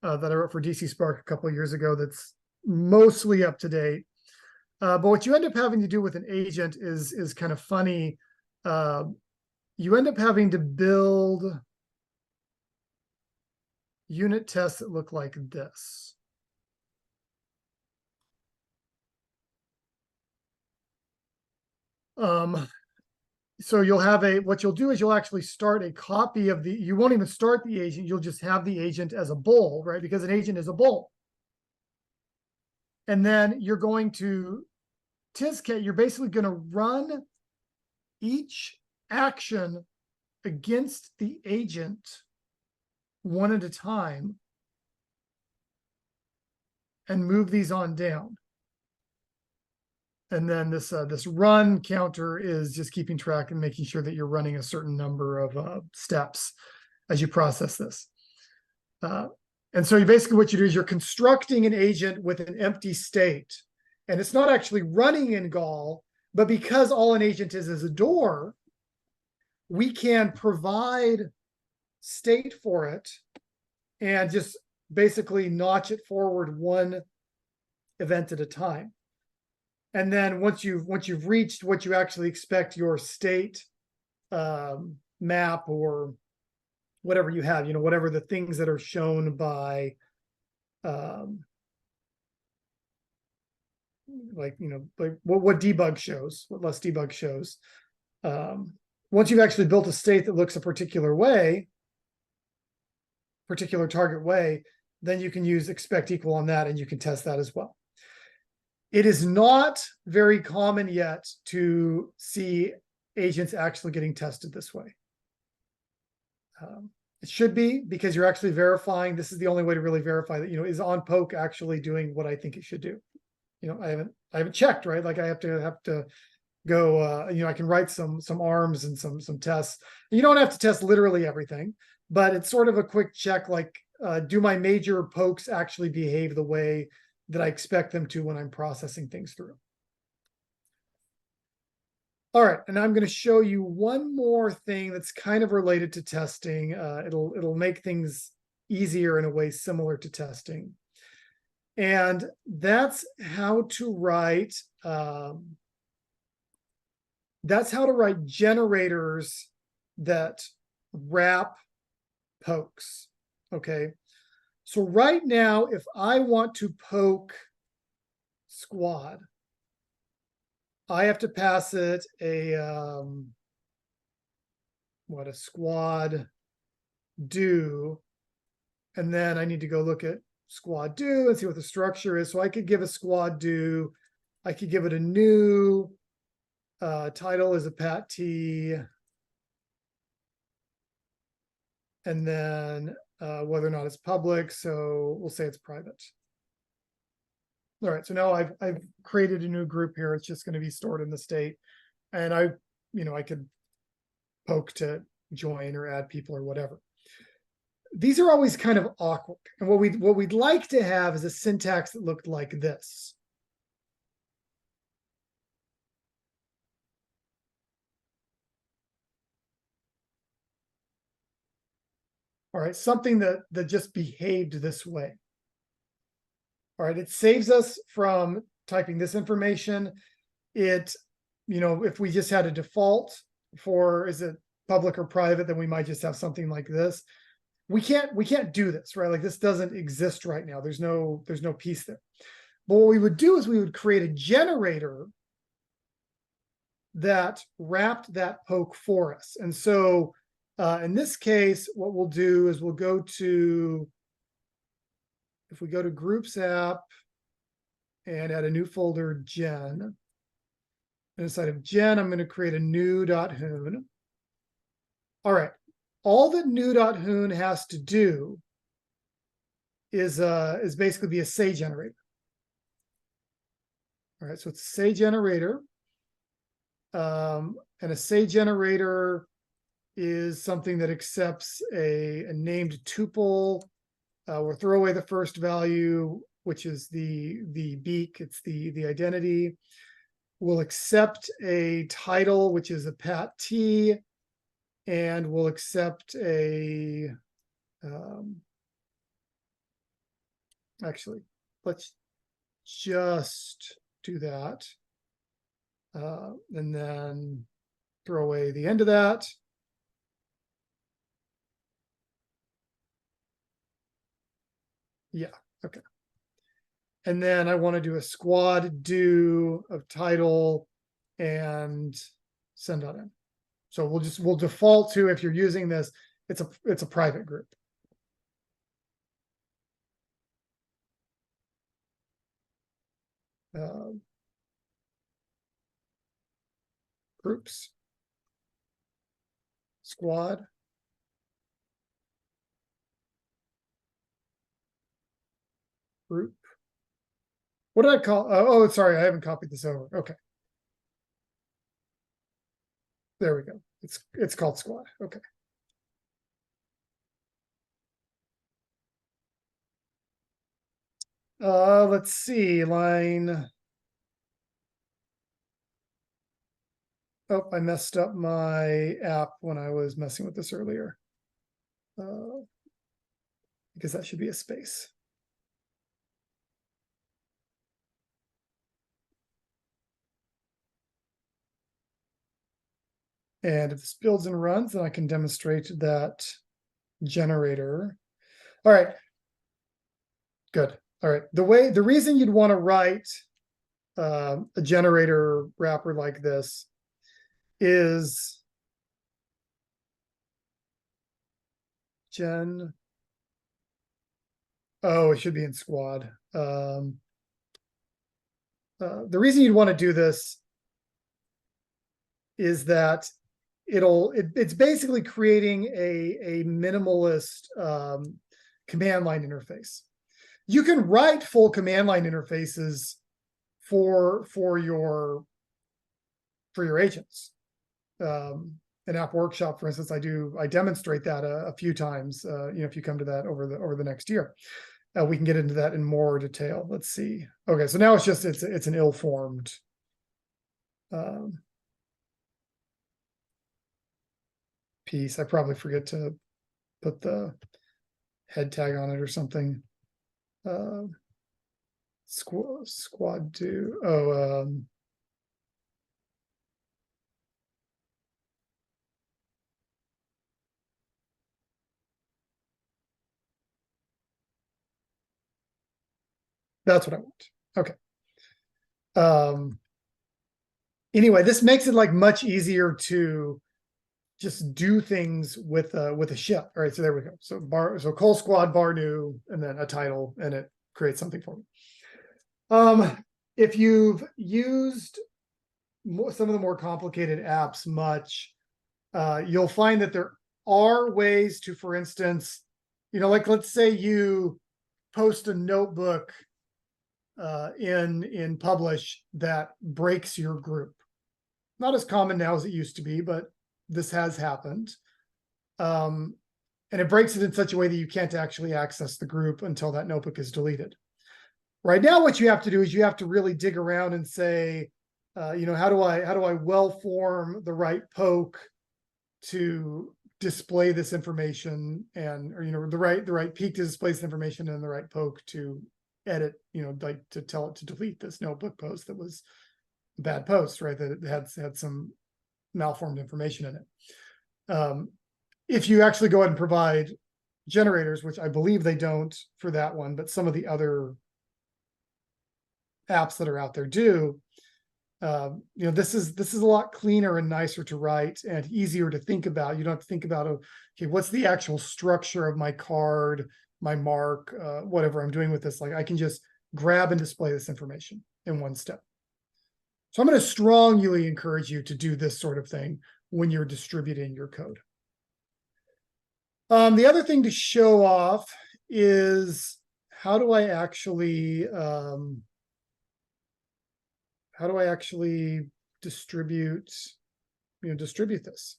that I wrote for DC Spark a couple of years ago that's mostly up to date. But what you end up having to do with an agent is kind of funny. You end up having to build unit tests that look like this. So you'll have what you'll do is you'll actually start a copy of you won't even start the agent, you'll just have the agent as a bool, right? Because an agent is a bool. And then you're going to Tizcat, you're basically going to run each action against the agent one at a time and move these on down. And then this run counter is just keeping track and making sure that you're running a certain number of steps as you process this. And so basically what you do is you're constructing an agent with an empty state. And it's not actually running in Gall, but because all an agent is a door, we can provide state for it and just basically notch it forward one event at a time. And then once you've reached what you actually expect your state map or whatever you have, whatever the things that are shown by like what debug shows, what less debug shows. Once you've actually built a state that looks a particular way, particular target way, then you can use expect equal on that and you can test that as well. It is not very common yet to see agents actually getting tested this way. It should be, because you're actually verifying. This is the only way to really verify that, is onPoke actually doing what I think it should do. I haven't checked, right? Like I have to go, I can write some arms and some tests. You don't have to test literally everything, but it's sort of a quick check, like, do my major pokes actually behave the way that I expect them to when I'm processing things through? All right, and I'm going to show you one more thing that's kind of related to testing. It'll make things easier in a way similar to testing. And that's how to write generators that wrap pokes. Okay. So right now, if I want to poke squad, I have to pass it a squad do, and then I need to go look at squad do and see what the structure is. So I could give a squad do, I could give it a new title is a pat T, and then whether or not it's public, so we'll say it's private. All right, so now I've created a new group here. It's just going to be stored in the state, and I could poke to join or add people or whatever. these are always kind of awkward. And what we'd like to have is a syntax that looked like this. All right, something that just behaved this way. All right, it saves us from typing this information. It, if we just had a default for, is it public or private, then we might just have something like this. We can't do this, right? Like this doesn't exist right now. There's no piece there. But what we would do is we would create a generator that wrapped that poke for us. And so in this case, what we'll do is we'll go to, if we go to Groups app and add a new folder, Gen. And inside of Gen, I'm going to create a new.hoon. All right. All that new.hoon has to do is basically be a say generator. All right, so it's a say generator. And a say generator is something that accepts a named tuple. We'll throw away the first value, which is the beak. It's the identity. We'll accept a title, which is a pat t, and we'll accept a. Actually, let's just do that, and then throw away the end of that. Yeah, okay. And then I want to do a squad do of title and send.in. So we'll default to, if you're using this, it's a private group. Groups, squad, group. What did I call? Oh, sorry, I haven't copied this over. Okay. There we go. It's called squad. Okay. Let's see, line. Oh, I messed up my app when I was messing with this earlier. Because that should be a space. And if this builds and runs, then I can demonstrate that generator. All right. Good. All right. The reason you'd want to write a generator wrapper like this is Gen. Oh, it should be in squad. The reason you'd want to do this is that it's basically creating a minimalist command line interface. You can write full command line interfaces for your agents. In App Workshop, for instance, I demonstrate that a few times. If you come to that over the next year, we can get into that in more detail. Let's see. Okay, so now it's an ill-formed. Piece. I probably forget to put the head tag on it or something. Squad do. Oh, that's what I want. Okay. Anyway, this makes it like much easier to just do things with a ship. All right, so there we go. So call squad bar new and then a title, and it creates something for me. If you've used some of the more complicated apps much, you'll find that there are ways to, for instance, like let's say you post a notebook in Publish that breaks your group. Not as common now as it used to be, but this has happened. And and it breaks it in such a way that you can't actually access the group until that notebook is deleted. Right now, what you have to do is you have to really dig around and say, how do I well form the right poke to display this information, and or the right peak to display this information, and the right poke to edit, like to tell it to delete this notebook post that was a bad post, right? That it had some malformed information in it. If you actually go ahead and provide generators, which I believe they don't for that one, but some of the other apps that are out there do, this is a lot cleaner and nicer to write and easier to think about. You don't have to think about, okay, what's the actual structure of my card, my mark, whatever I'm doing with this. Like, I can just grab and display this information in one step. So I'm going to strongly encourage you to do this sort of thing when you're distributing your code. The other thing to show off is how do I actually distribute this?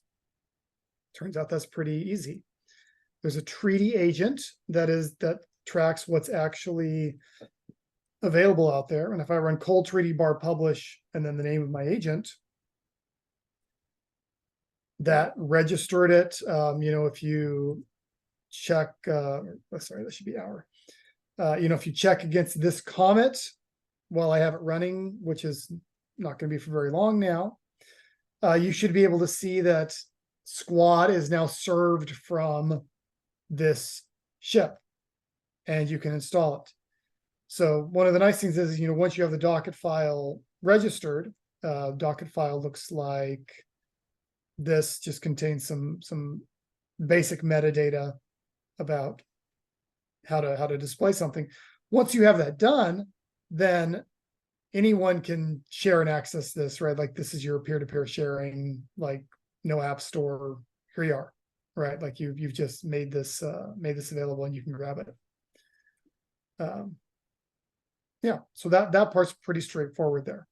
Turns out that's pretty easy. There's a treaty agent that tracks what's actually available out there. And if I run cold treaty bar publish and then the name of my agent, that registered it. If you check, sorry, that should be our, if you check against this commit while I have it running, which is not going to be for very long now, you should be able to see that Squad is now served from this ship, and you can install it. So one of the nice things is, once you have the docket file registered, docket file looks like this, just contains some basic metadata about how to display something. Once you have that done, then anyone can share and access this, right? Like, this is your peer-to-peer sharing, like no app store. Here you are, right? Like you've just made this available and you can grab it. Yeah, so that part's pretty straightforward there.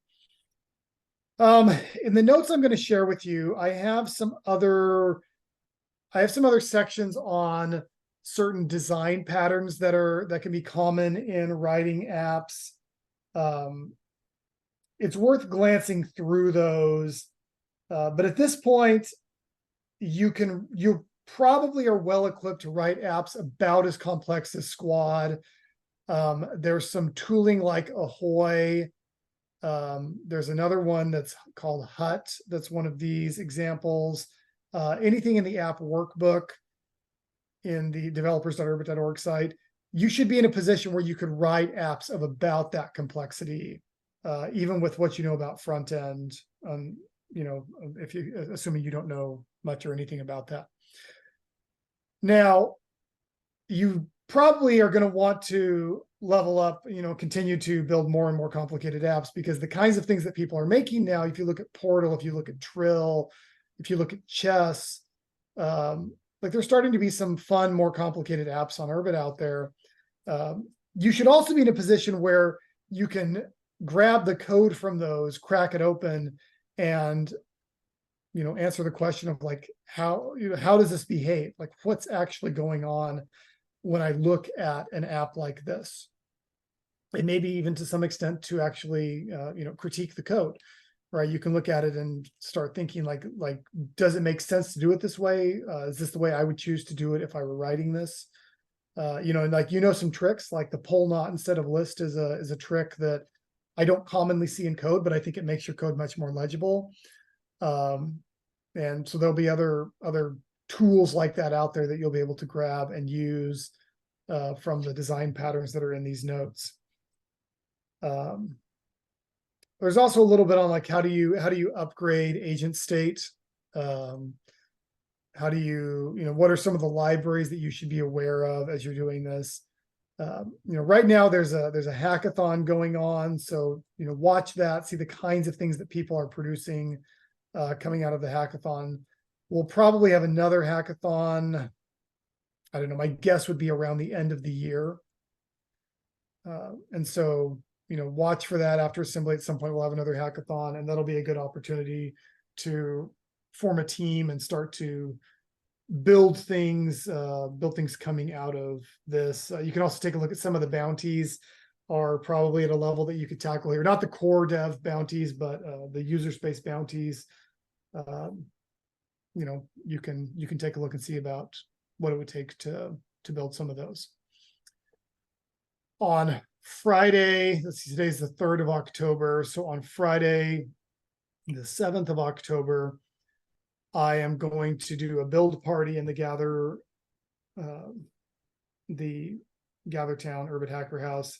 In the notes I'm going to share with you, I have some other sections on certain design patterns that can be common in writing apps. It's worth glancing through those, but at this point, you probably are well equipped to write apps about as complex as Squad. There's some tooling like Ahoy. There's another one that's called Hut. That's one of these examples. Anything in the app workbook in the developers.urbit.org site, you should be in a position where you could write apps of about that complexity, even with what you know about front end. Assuming you don't know much or anything about that. Now, you probably are going to want to level up, continue to build more and more complicated apps, because the kinds of things that people are making now, if you look at Portal, if you look at Trill, if you look at Chess, like there's starting to be some fun, more complicated apps on Urbit out there. You should also be in a position where you can grab the code from those, crack it open, and answer the question of like, how does this behave? Like, what's actually going on when I look at an app like this? And maybe even to some extent to actually critique the code, right? You can look at it and start thinking like does it make sense to do it this way? Is this the way I would choose to do it if I were writing this? And some tricks, like the poll not instead of list is a trick that I don't commonly see in code, but I think it makes your code much more legible. And so there'll be other tools like that out there that you'll be able to grab and use from the design patterns that are in these notes. There's also a little bit on like how do you upgrade agent state? How do you what are some of the libraries that you should be aware of as you're doing this? Right now there's a hackathon going on, so watch that, see the kinds of things that people are producing coming out of the hackathon. We'll probably have another hackathon. I don't know, my guess would be around the end of the year. And so, watch for that. After assembly at some point, we'll have another hackathon, and that'll be a good opportunity to form a team and start to build things coming out of this. You can also take a look at some of the bounties are probably at a level that you could tackle here. Not the core dev bounties, but the user space bounties. You know, you can take a look and see about what it would take to build some of those. On Friday, let's see, today's the 3rd of October. So on Friday, the 7th of October, I am going to do a build party in the GatherTown Urban Hacker House.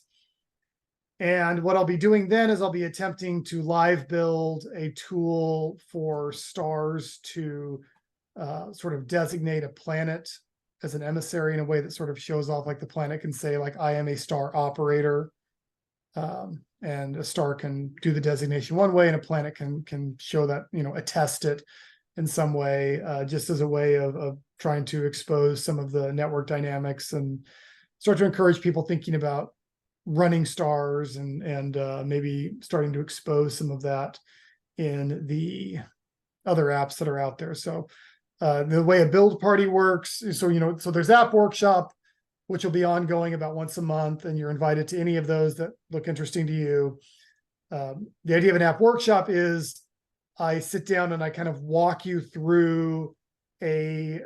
And what I'll be doing then is I'll be attempting to live build a tool for stars to sort of designate a planet as an emissary in a way that sort of shows off, like the planet can say, like, I am a star operator. And a star can do the designation one way, and a planet can show that, you know, attest it in some way, just as a way of trying to expose some of the network dynamics and start to encourage people thinking about running stars and maybe starting to expose some of that in the other apps that are out there. So the way a build party works, so, you know, so there's App Workshop, which will be ongoing about once a month, and you're invited to any of those that look interesting to you. The idea of an App Workshop is I sit down and I kind of walk you through a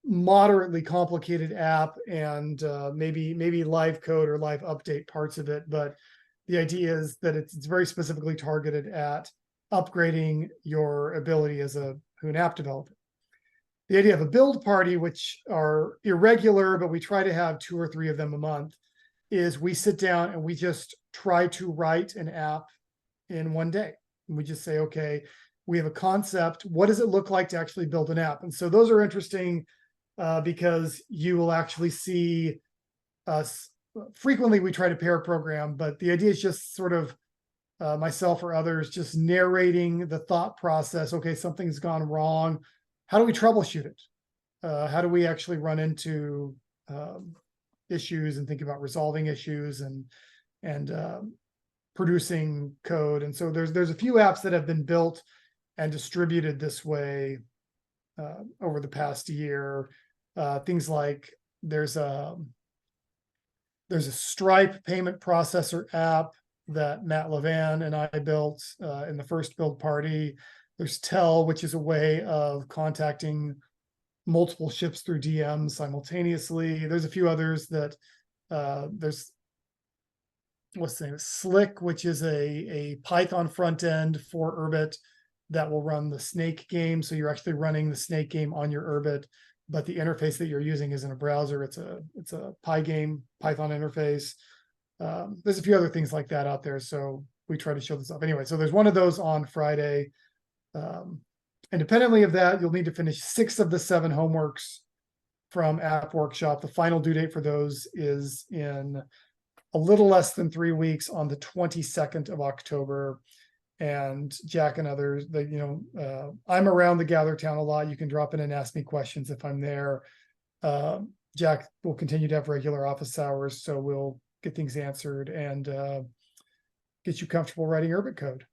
moderately complicated app and maybe live code or live update parts of it. But the idea is that it's very specifically targeted at upgrading your ability as an app developer. The idea of a build party, which are irregular, but we try to have 2 or 3 of them a month, is we sit down and we just try to write an app in one day. And we just say, okay, we have a concept. What does it look like to actually build an app? And so those are interesting because you will actually see us. Frequently, we try to pair program, but the idea is just sort of myself or others just narrating the thought process. Okay, something's gone wrong. How do we troubleshoot it? How do we actually run into issues and think about resolving issues and producing code? And so there's a few apps that have been built and distributed this way over the past year. Things like there's a Stripe payment processor app that Matt Levan and I built in the first build party. There's Tell, which is a way of contacting multiple ships through DMs simultaneously. There's a few others that there's, what's the name? Slick, which is a Python front end for Urbit that will run the Snake game. So you're actually running the Snake game on your Urbit, but the interface that you're using is in a browser. It's a Python interface. There's a few other things like that out there. So we try to show this up. Anyway, so there's one of those on Friday. Independently of that, you'll need to finish 6 of the 7 homeworks from App Workshop. The final due date for those is in a little less than 3 weeks on the 22nd of October. And Jack and others, I'm around the GatherTown a lot. You can drop in and ask me questions if I'm there. Jack will continue to have regular office hours, so we'll get things answered and get you comfortable writing Urbit code.